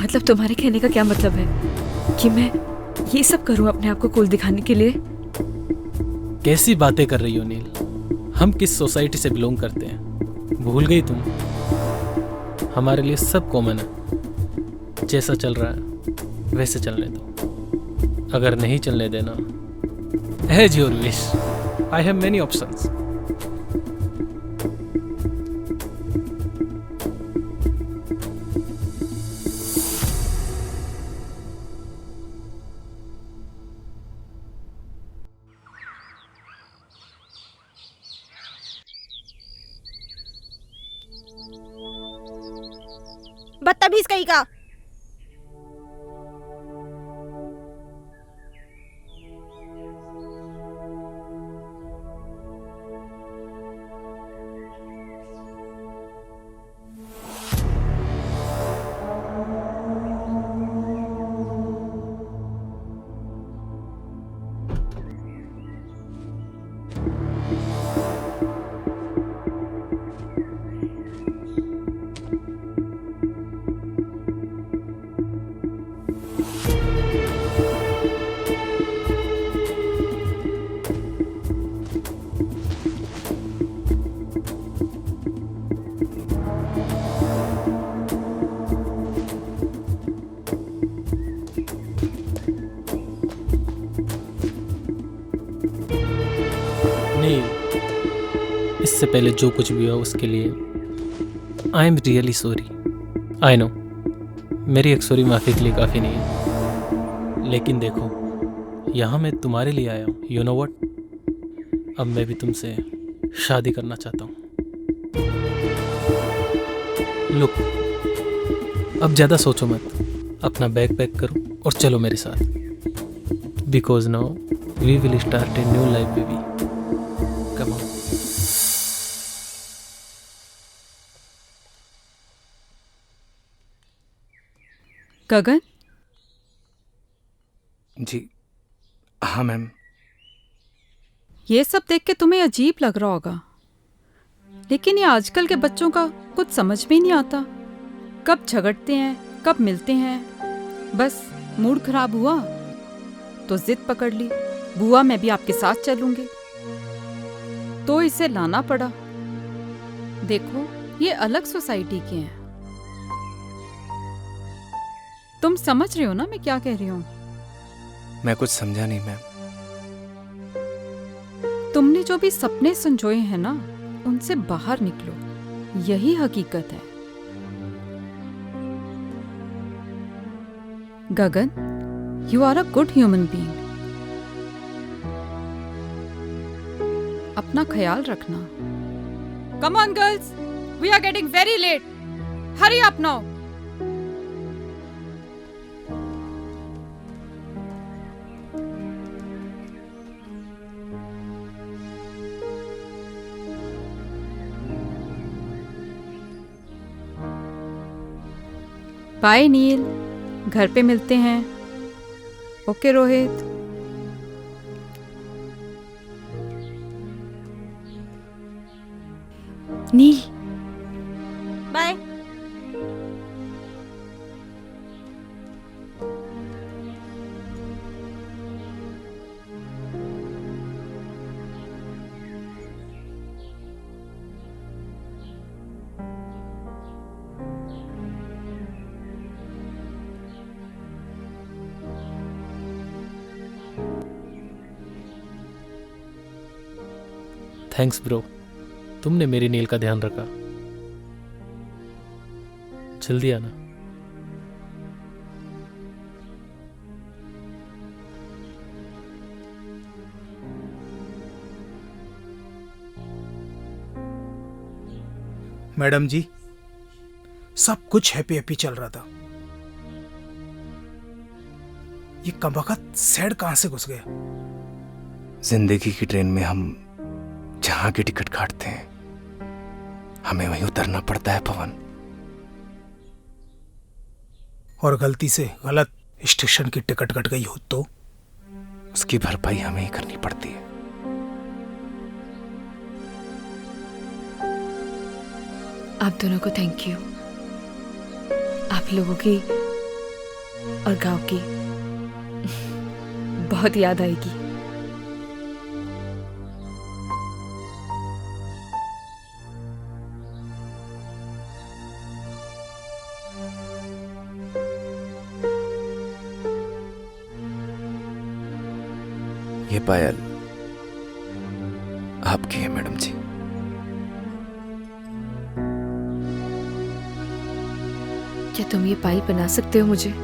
मतलब तुम्हारे कहने का क्या मतलब है कि मैं ये सब करूं अपने आप को कूल दिखाने के लिए? कैसी बातें कर रही हो नील? हम किस सोसाइटी से बिलोंग करते हैं भूल गई तुम? हमारे लिए सब कॉमन है। जैसा चल रहा है वैसे चलने दो। अगर नहीं चलने देना, as your wish, I have many options. बदतमीज कहीं का। इससे पहले जो कुछ भी हुआ उसके लिए आई am really sorry. I know मेरी एक सॉरी माफ़ी के लिए काफ़ी नहीं है, लेकिन देखो यहाँ मैं तुम्हारे लिए आया हूँ। यू नो व्हाट, अब मैं भी तुमसे शादी करना चाहता हूँ। लुक, अब ज़्यादा सोचो मत, अपना बैग पैक करो और चलो मेरे साथ, because now we will start a new life baby. Come on. Gagan? जी हाँ मैम। ये सब देख के तुम्हें अजीब लग रहा होगा, लेकिन ये आजकल के बच्चों का कुछ समझ में नहीं आता। कब झगड़ते हैं, कब मिलते हैं। बस मूड खराब हुआ तो जिद पकड़ ली, बुआ मैं भी आपके साथ चलूंगी, तो इसे लाना पड़ा। देखो ये अलग सोसाइटी के हैं। तुम समझ रहे हो ना मैं क्या कह रही हूँ? मैं कुछ समझा नहीं मैम। तुमने जो भी सपने संजोए हैं ना, उनसे बाहर निकलो, यही हकीकत है। Gagan, you are a good human being. अपना ख्याल रखना। Come on girls, we are getting very late. Hurry up now. Bye Neel, घर पे मिलते हैं। Okay Rohit. Neel bye. Thanks bro, तुमने मेरी नील का ध्यान रखा। जल्दी आना। मैडम जी, सब कुछ हैप्पी हैप्पी चल रहा था, ये कमबख्त सैड कहां से घुस गया? जिंदगी की ट्रेन में हम जहां की टिकट काटते हैं, हमें वहीं उतरना पड़ता है पवन। और गलती से गलत स्टेशन की टिकट कट गई हो तो उसकी भरपाई हमें ही करनी पड़ती है। आप दोनों को थैंक यू। आप लोगों की और गांव की बहुत याद आएगी। ये पायल आपकी है मैडम जी। क्या तुम ये पायल बना सकते हो मुझे?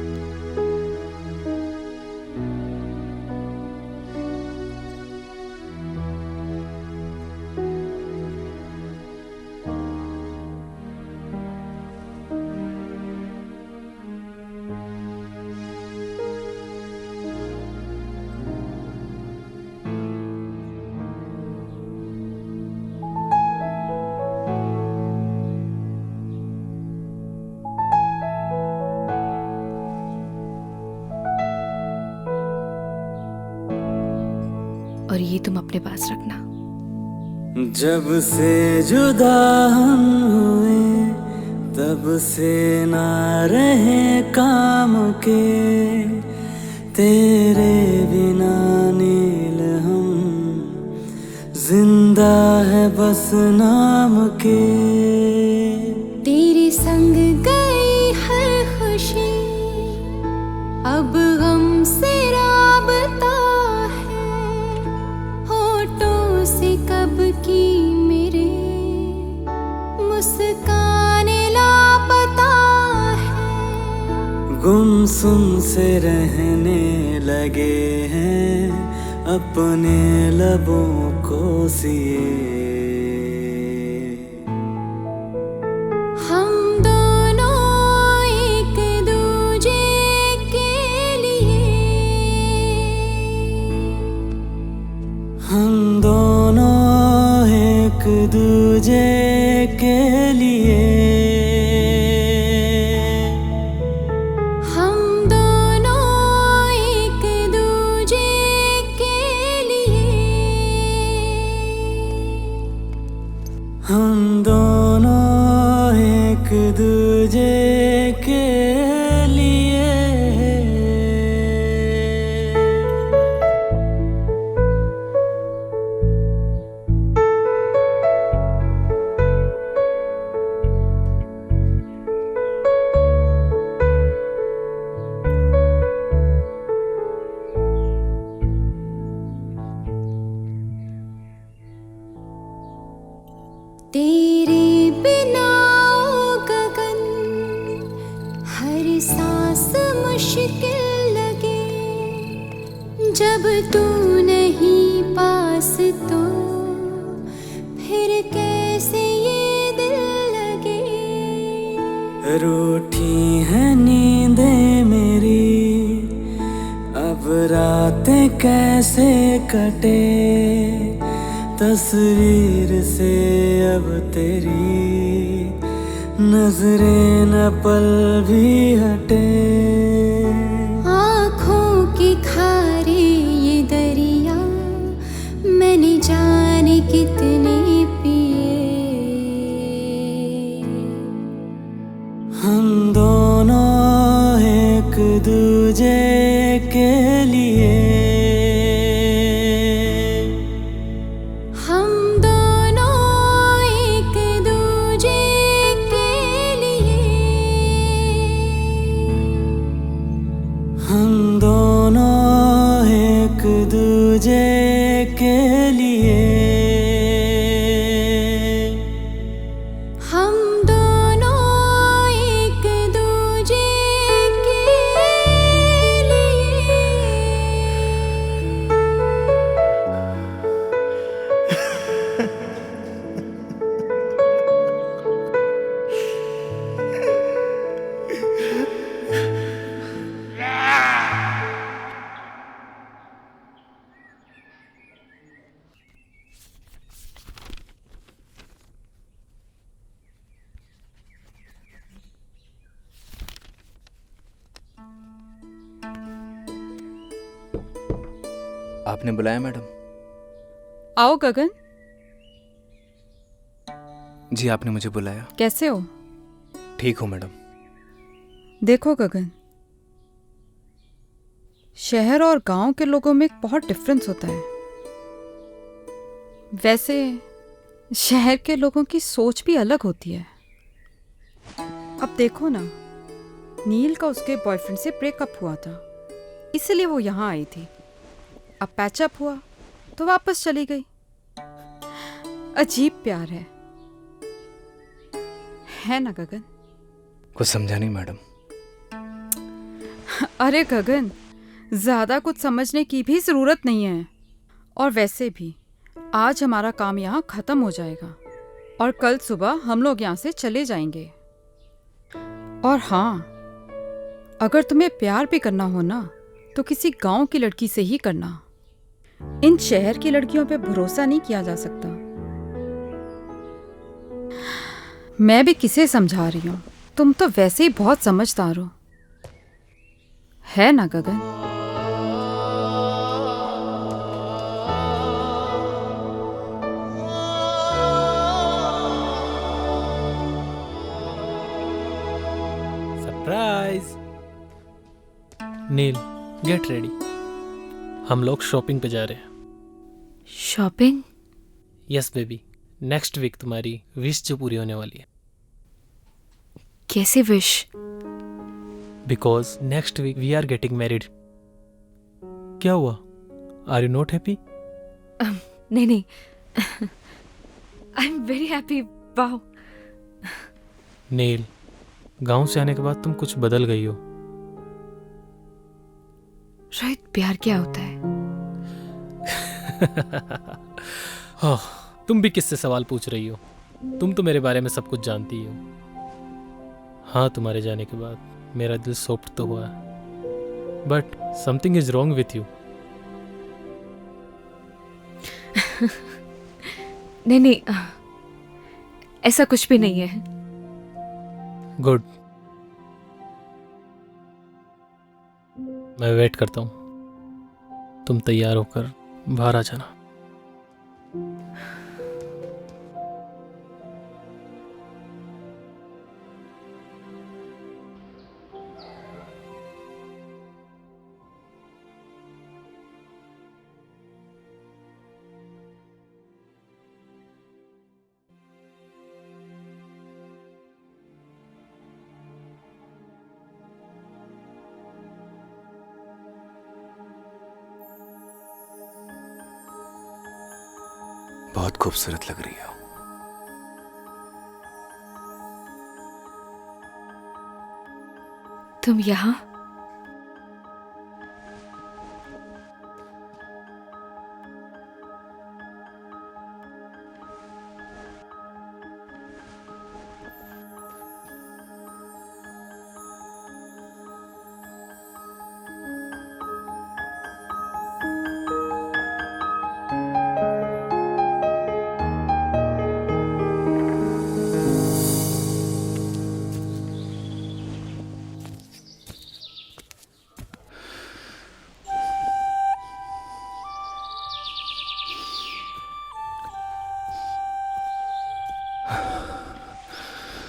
और ये तुम अपने पास रखना। जब से जुदा हम हुए तब से ना रहे काम के, तेरे बिना नील हम जिंदा है बस नाम के। तेरे संग गई हर खुशी, अब गम से राबता है, होठों से कब की मेरे मासूम से रहने लगे हैं अपने लबों को सिए। हम दोनों एक दूजे के लिए, हम दोनों एक दूजे के लिए, हम दोनों एक दूजे के लिए, हम दोनों एक दूजे के लिए। तेरे बिना ओ गगन हर सांस मुश्किल लगे, जब तू नहीं पास तो फिर कैसे ये दिल लगे। रूठी है नींदें मेरी, अब रातें कैसे कटे, तस्वीर से अब तेरी नजरें न पल भी हटे। आँखों के खारे ये दरिया मैंने जाने कितने पिए। हम दोनों एक दूजे के लिए, हम दोनों एक दूजे के लिए, हम दोनों एक दूजे के लिए, हम दोनों एक दूजे के लिए। आपने बुलाया मैडम? आओ गगन। जी आपने मुझे बुलाया। कैसे हो? ठीक हूँ मैडम। देखो गगन, शहर और गांव के लोगों में एक बहुत डिफरेंस होता है। वैसे शहर के लोगों की सोच भी अलग होती है। अब देखो ना, नील का उसके बॉयफ्रेंड से ब्रेकअप हुआ था, इसलिए वो यहाँ आई थी। अब पैचअप हुआ तो वापस चली गई। अजीब प्यार है ना गगन? कुछ समझा नहीं मैडम। अरे गगन, ज्यादा कुछ समझने की भी जरूरत नहीं है। और वैसे भी आज हमारा काम यहाँ खत्म हो जाएगा और कल सुबह हम लोग यहाँ से चले जाएंगे। और हाँ, अगर तुम्हें प्यार भी करना हो ना तो किसी गांव की लड़की से ही करना। इन शहर की लड़कियों पे भरोसा नहीं किया जा सकता। मैं भी किसे समझा रही हूँ, तुम तो वैसे ही बहुत समझदार हो, है ना Gagan? Surprise. Neel, get ready, हम लोग शॉपिंग पे जा रहे हैं। Shopping? Yes baby, next week तुम्हारी विश जो पूरी होने वाली है। कैसे wish? Because next week we are getting married. क्या हुआ? Are you not happy? नहीं नहीं, I am very happy. Wow. Neel, गांव से आने के बाद तुम कुछ बदल गई हो। रोहित, प्यार क्या होता है? ओह, तुम भी किससे सवाल पूछ रही हो? तुम तो मेरे बारे में सब कुछ जानती हो। हाँ, तुम्हारे जाने के बाद मेरा दिल सॉफ्ट तो हुआ, but something is wrong with you. नहीं नहीं, ऐसा कुछ भी नहीं है। गुड, मैं वेट करता हूँ। तुम तैयार होकर बाहर आ जाना। बहुत खूबसूरत लग रही हो। तुम यहाँ?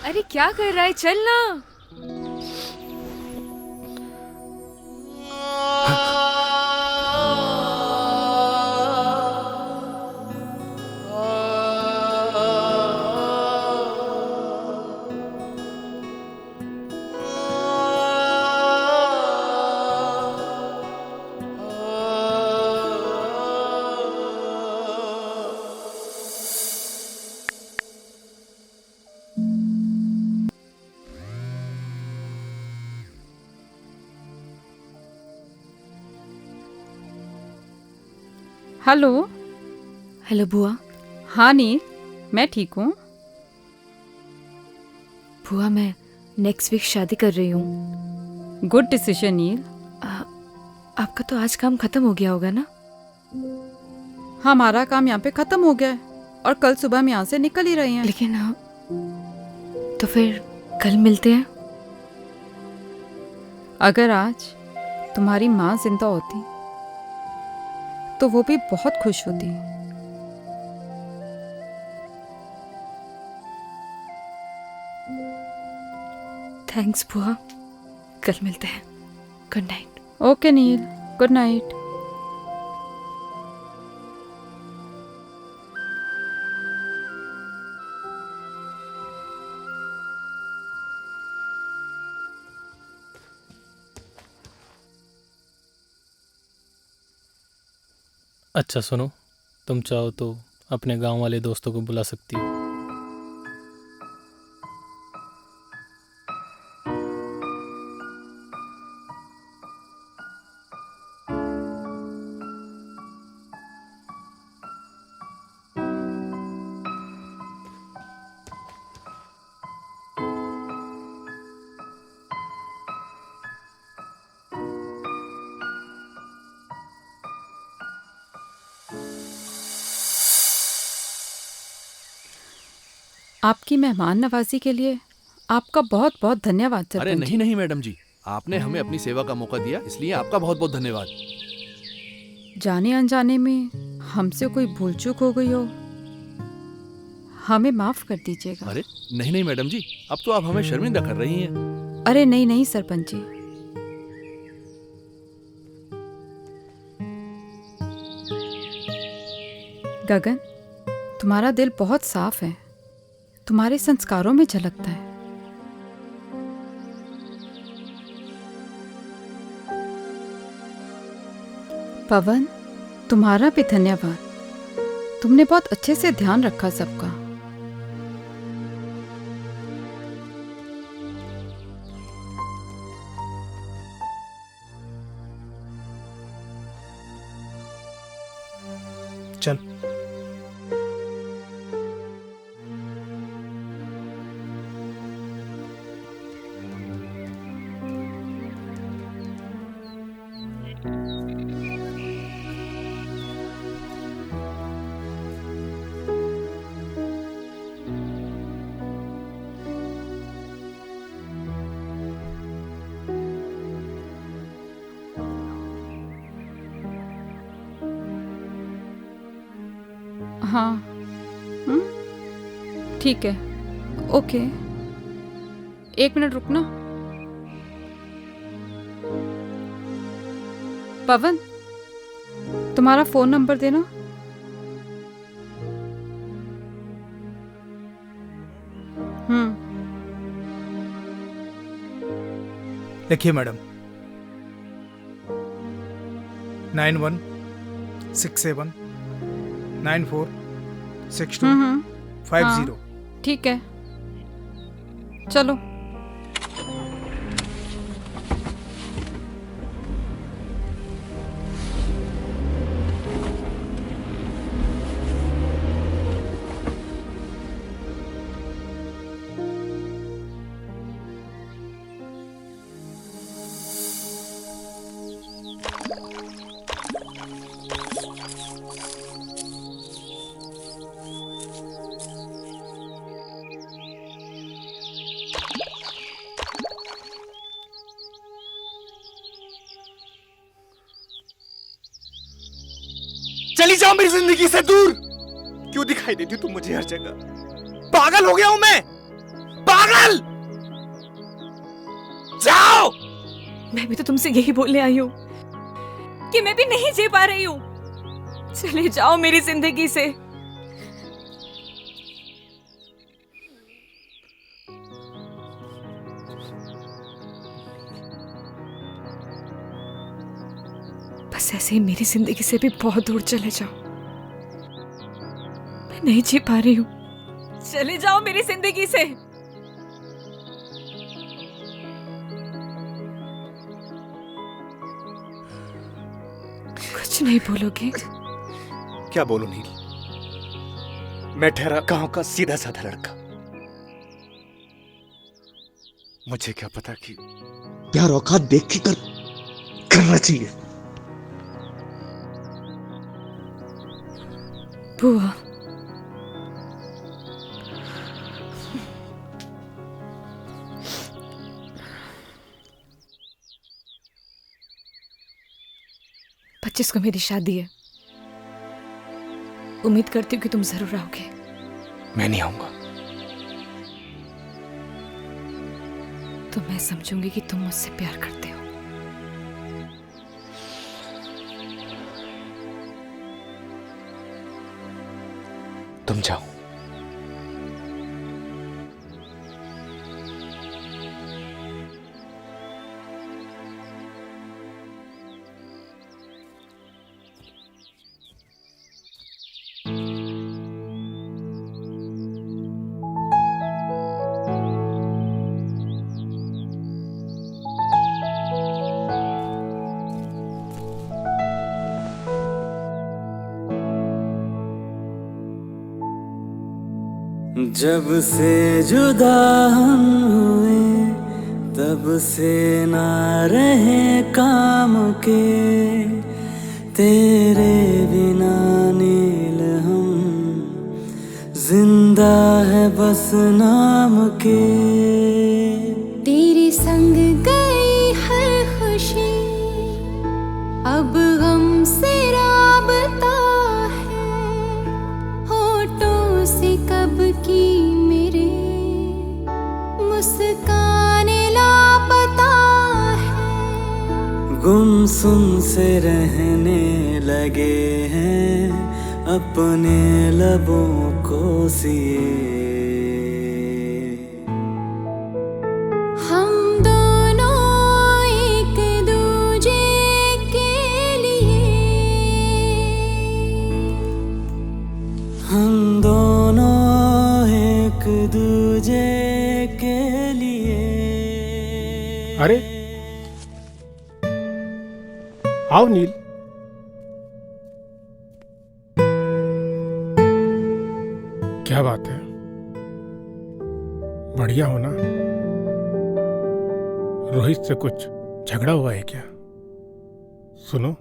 अरे क्या कर रहा है? चल ना। हेलो। हेलो बुआ। हाँ नील, मैं ठीक हूँ। बुआ, मैं नेक्स्ट वीक शादी कर रही हूँ। गुड डिसीजन नील। आपका तो आज काम खत्म हो गया होगा ना? हमारा काम यहाँ पे खत्म हो गया है और कल सुबह हम यहाँ से निकल ही रहे हैं। लेकिन तो फिर कल मिलते हैं। अगर आज तुम्हारी माँ जिंदा होती तो वो भी बहुत खुश होती। थैंक्स बुआ, कल मिलते हैं। Good night. ओके नील, गुड नाइट। अच्छा सुनो, तुम चाहो तो अपने गांव वाले दोस्तों को बुला सकती हो। आपकी मेहमान नवाजी के लिए आपका बहुत बहुत धन्यवाद सरपंच। अरे नहीं नहीं मैडम जी, आपने हमें अपनी सेवा का मौका दिया, इसलिए आपका बहुत बहुत धन्यवाद। जाने अनजाने में हमसे कोई भूल चूक हो गई हो, हमें माफ कर दीजिएगा। अरे नहीं नहीं मैडम जी, अब तो आप हमें शर्मिंदा कर रही हैं। अरे नहीं नहीं सरपंच जी, गगन, तुम्हारा दिल बहुत साफ है, तुम्हारे संस्कारों में झलकता है। पवन, तुम्हारा भी धन्यवाद, तुमने बहुत अच्छे से ध्यान रखा सबका। हाँ ठीक है, ओके। 1 मिनट रुकना। पवन, तुम्हारा फोन नंबर देना। लिखिए मैडम, 9167946250। ठीक है, चलो। चली जाओ मेरी जिंदगी से दूर। क्यों दिखाई देती तुम मुझे हर जगह? पागल हो गया हूं मैं, पागल। जाओ। मैं भी तो तुमसे यही बोलने आई हूँ कि मैं भी नहीं जी पा रही हूँ। चले जाओ मेरी जिंदगी से। बस ऐसे ही मेरी जिंदगी से भी बहुत दूर चले जाओ। मैं नहीं जी पा रही हूँ। चले जाओ मेरी जिंदगी से। कुछ नहीं बोलोगे? क्या बोलूं नील? मैं ठहरा गांव का सीधा साधा लड़का। मुझे क्या पता कि प्यार औकात देख के करना चाहिए। बुआ, पच्चीस को मेरी शादी है। उम्मीद करती हूँ कि तुम जरूर आओगे। मैं नहीं आऊंगा। तो मैं समझूंगी कि तुम मुझसे प्यार करते हो। तुम जाओ। जब से जुदा हम हुए तब से ना रहे काम के, तेरे बिना नील हम जिंदा है बस नाम के। तेरे संग गई हर खुशी अब गम से राबता है, होठों से कब की मेरे मुस्कान लापता है। गुमसुम से रहने लगे हैं अपने लबों को सिए। हम दोनों एक दूजे के लिए, हम दोनों एक दूजे के लिए। अरे आओ नील। क्या बात है, बढ़िया हो ना? रोहित से कुछ झगड़ा हुआ है क्या? सुनो,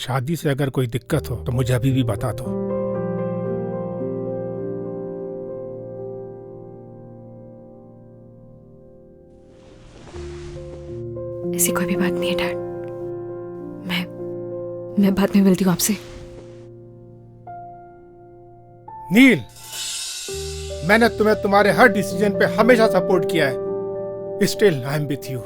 शादी से अगर कोई दिक्कत हो तो मुझे अभी भी बता दो। ऐसी कोई भी बात नहीं है डैड। मैं बाद में मिलती हूँ आपसे। नील, मैंने तुम्हें तुम्हारे हर डिसीजन पे हमेशा सपोर्ट किया है। Still I am with you.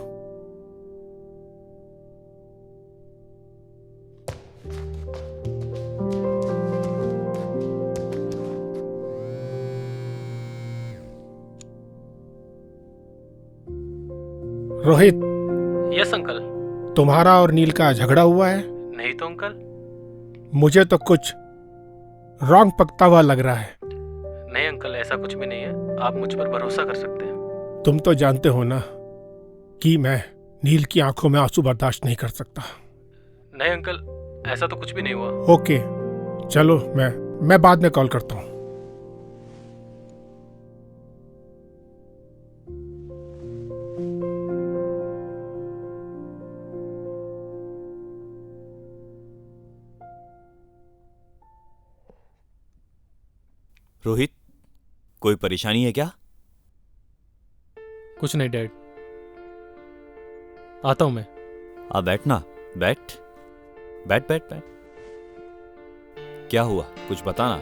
Rohit. Yes uncle. तुम्हारा और नील का झगड़ा हुआ है? नहीं तो अंकल। मुझे तो कुछ रॉन्ग पकता हुआ लग रहा है। नहीं अंकल, ऐसा कुछ भी नहीं है, आप मुझ पर भरोसा कर सकते हैं। तुम तो जानते हो ना कि मैं नील की आंखों में आंसू बर्दाश्त नहीं कर सकता। नहीं अंकल, ऐसा तो कुछ भी नहीं हुआ। ओके, चलो मैं बाद में कॉल करता हूँ। रोहित, कोई परेशानी है क्या? कुछ नहीं डैड, आता हूं मैं। आ बैठना, बैठ बैठ बैठ बैठ। क्या हुआ, कुछ बताना।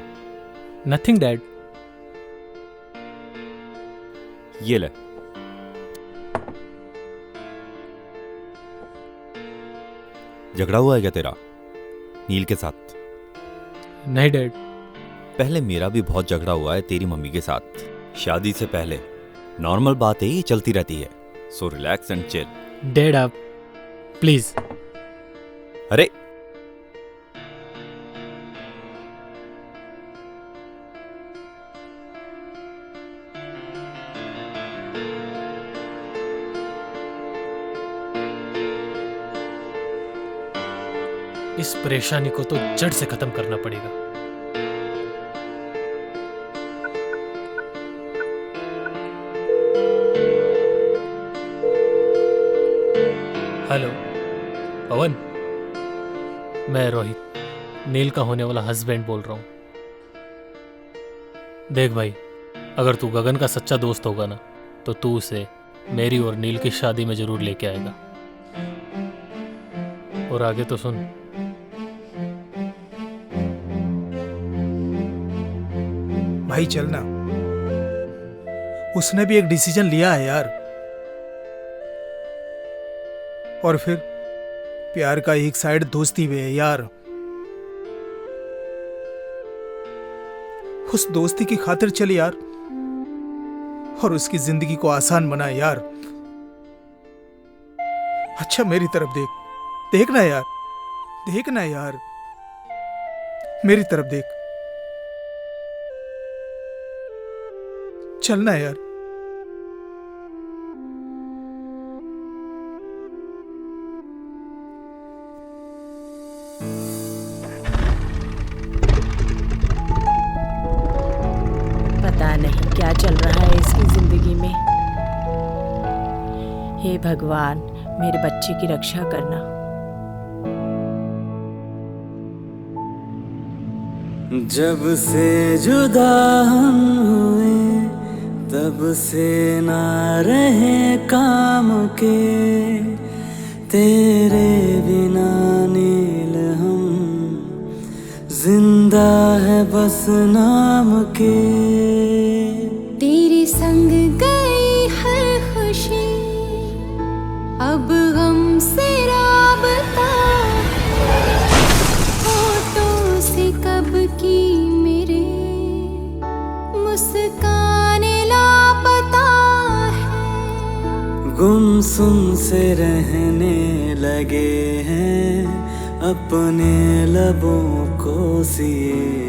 Nothing dad. ये ले। झगड़ा हुआ है क्या तेरा नील के साथ? नहीं डैड। पहले मेरा भी बहुत झगड़ा हुआ है तेरी मम्मी के साथ, शादी से पहले। नॉर्मल बात है, ये चलती रहती है। So relax and chill. Dad आप प्लीज। अरे इस परेशानी को तो जड़ से खत्म करना पड़ेगा। हेलो पवन, मैं रोहित, नील का होने वाला हस्बैंड बोल रहा हूं। देख भाई, अगर तू गगन का सच्चा दोस्त होगा ना, तो तू उसे मेरी और नील की शादी में जरूर लेके आएगा। और आगे तो सुन। भाई चलना, उसने भी एक डिसीजन लिया है यार। और फिर प्यार का एक साइड दोस्ती भी है यार। उस दोस्ती की खातिर चल यार, और उसकी जिंदगी को आसान बना यार। अच्छा मेरी तरफ देख, देखना यार, देखना यार, मेरी तरफ देख, चलना यार। पता नहीं क्या चल रहा है इसकी जिंदगी में। हे भगवान, मेरे बच्चे की रक्षा करना। जब से जुदा हम हुए, तब से ना रहे काम के, तेरे बिना नील हम जिंदा है बस नाम के। तेरे संग गई हर खुशी, अब गम से राबता, होठों से कब की मेरे मुस्कान लापता है। गुमसुम से रहने लगे हैं अपने लबों को सिए।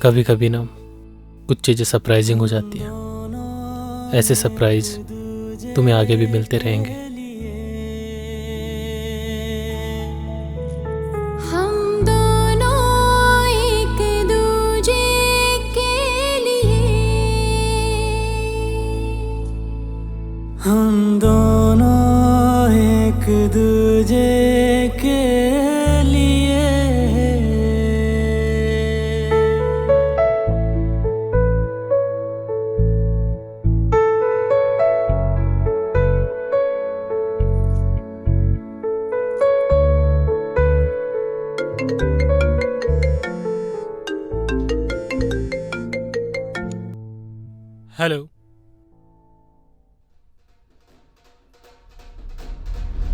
कभी कभी ना कुछ चीजें सरप्राइजिंग हो जाती हैं। ऐसे सरप्राइज तुम्हें आगे भी मिलते रहेंगे। हम दोनों एक दूजे के लिए, हम दोनों एक दूजे के लिए।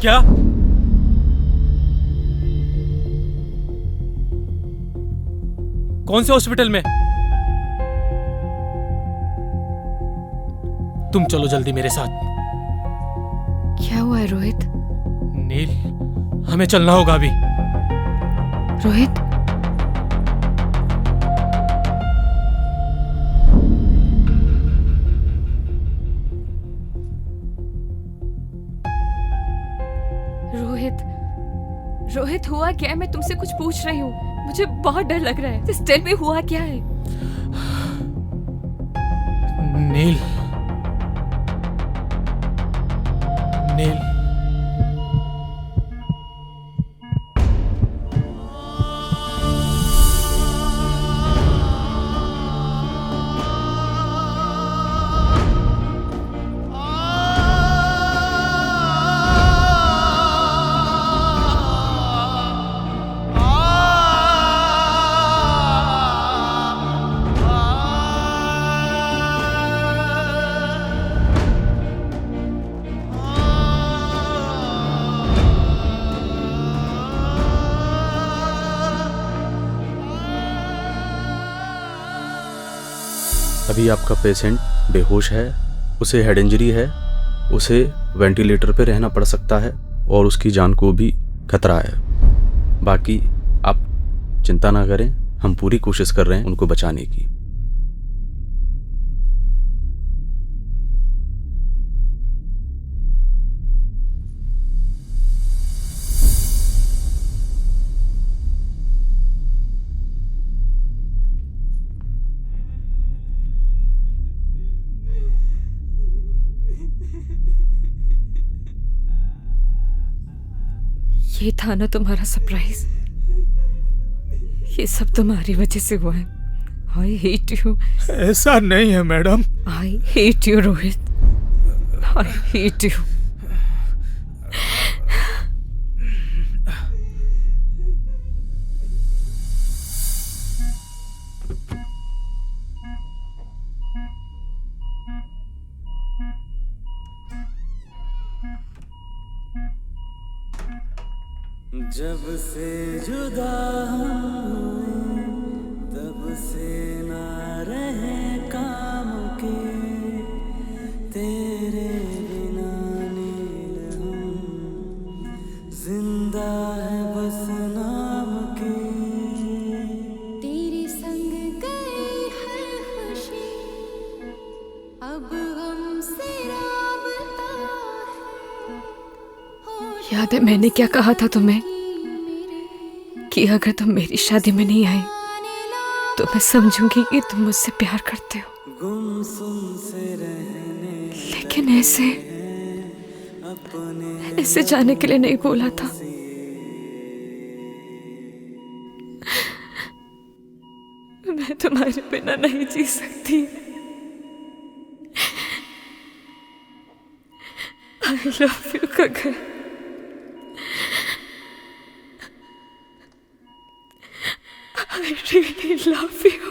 क्या? कौन से हॉस्पिटल में? तुम चलो जल्दी मेरे साथ। क्या हुआ है रोहित? नील, हमें चलना होगा अभी। रोहित, रोहित, रोहित हुआ क्या है? मैं तुमसे कुछ पूछ रही हूँ, मुझे बहुत डर लग रहा है। Just tell me हुआ क्या है? नील, नील, अभी आपका पेशेंट बेहोश है, उसे हेड इंजरी है, उसे वेंटिलेटर पे रहना पड़ सकता है और उसकी जान को भी खतरा है। बाकी आप चिंता ना करें, हम पूरी कोशिश कर रहे हैं उनको बचाने की। ये था ना तुम्हारा सरप्राइज? ये सब तुम्हारी वजह से हुआ है। I hate you. ऐसा नहीं है madam. I hate you Rohit, I hate you. जब से जुदा हुए तब से ना रहे काम के, तेरे बिना नील हम जिंदा है बस नाम के। तेरे संग गई हर खुशी अब हमसे राबता है। याद है मैंने क्या कहा था तुम्हें कि अगर तुम मेरी शादी में नहीं आए तो मैं समझूंगी कि तुम मुझसे प्यार करते हो। गुमसुम से रहने लेकिन ऐसे जाने के लिए नहीं बोला था। मैं तुम्हारे बिना नहीं जी सकती। I love you Gagan. I really love you।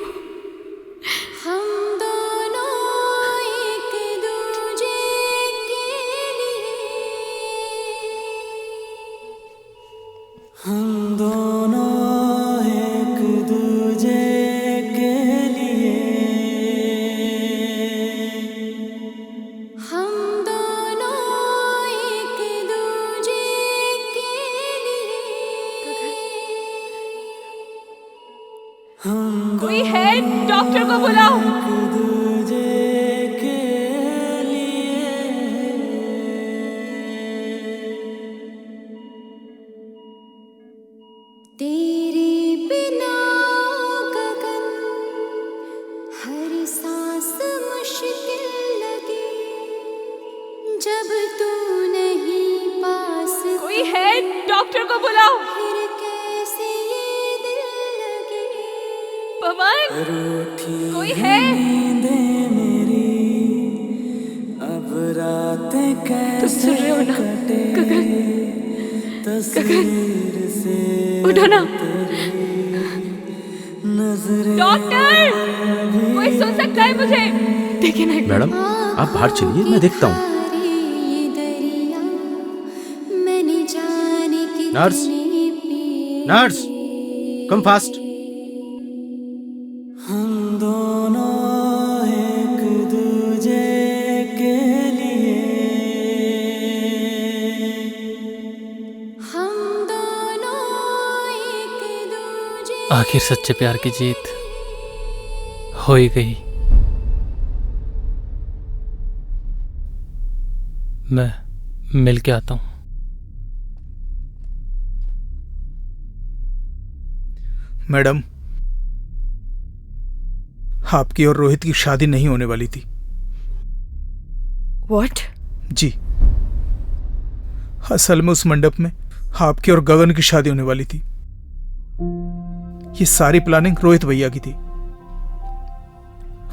हम दोनों एक दूजे के लिए, हम दोनों एक दूजे के लिए, हम दोनों एक दूजे के लिए। कोई है? डॉक्टर को बुलाओ। तेरे बिना गगन हर सांस मुश्किल लगी, जब तू नहीं पास। कोई है? डॉक्टर को बुलाओ। फिर कैसे ये दिल लगे। पवन, कोई है? अब रातें तुम सुन रहे हो ना? गगन, गगन उठो ना। डॉक्टर, कोई सुन सकता है मुझे? देखिए ना। मैडम आप बाहर चलिए, मैं देखता हूँ। ये दरिया मैंने नर्स, नर्स, कम फास्ट। हम दोनों एक दूजे के लिए, हम दोनों एक दूजे। आखिर सच्चे प्यार की जीत हो ही गई। मैं मिल के आता हूं। मैडम, आपकी और रोहित की शादी नहीं होने वाली थी। व्हाट? जी, असल में उस मंडप में आपकी और गगन की शादी होने वाली थी। ये सारी प्लानिंग रोहित भैया की थी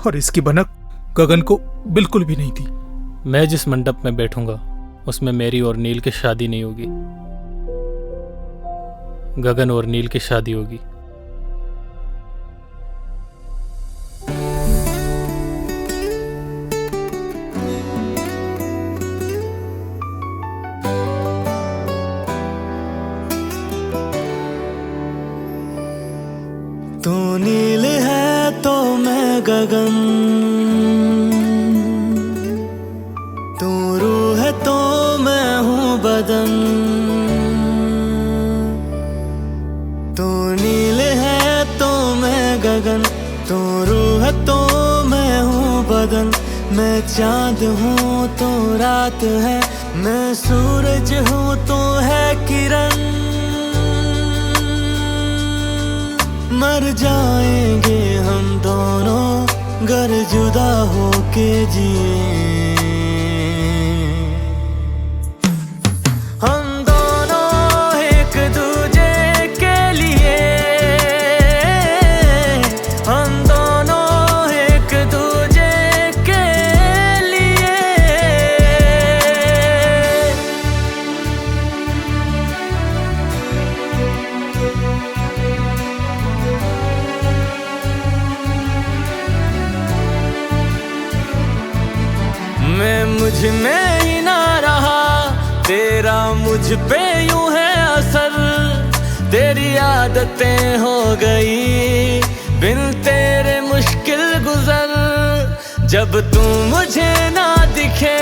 और इसकी भनक गगन को बिल्कुल भी नहीं थी। मैं जिस मंडप में बैठूंगा उसमें मेरी और नील की शादी नहीं होगी, गगन और नील की शादी होगी। तू नील है तो मैं गगन, तू रूह है तो मैं हूँ बदन। तू नील है तो मैं गगन, तू रूह है तो मैं हूँ बदन। मैं चांद हूँ तो रात है, मैं सूरज हूँ तो है किरण। मर जाएंगे हम दोनों गर जुदा होके जिए। हम दोनों एक दूजे के लिए, हम दोनों एक दूजे के लिए। मैं मुझ में ही ना रहा, तेरा मुझ पे यूं है असर। तेरी आदतें हो गई बिन तेरे मुश्किल गुजर। जब तू मुझे ना दिखे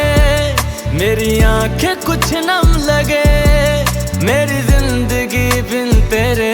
मेरी आंखें कुछ नम लगे। मेरी जिंदगी बिन तेरे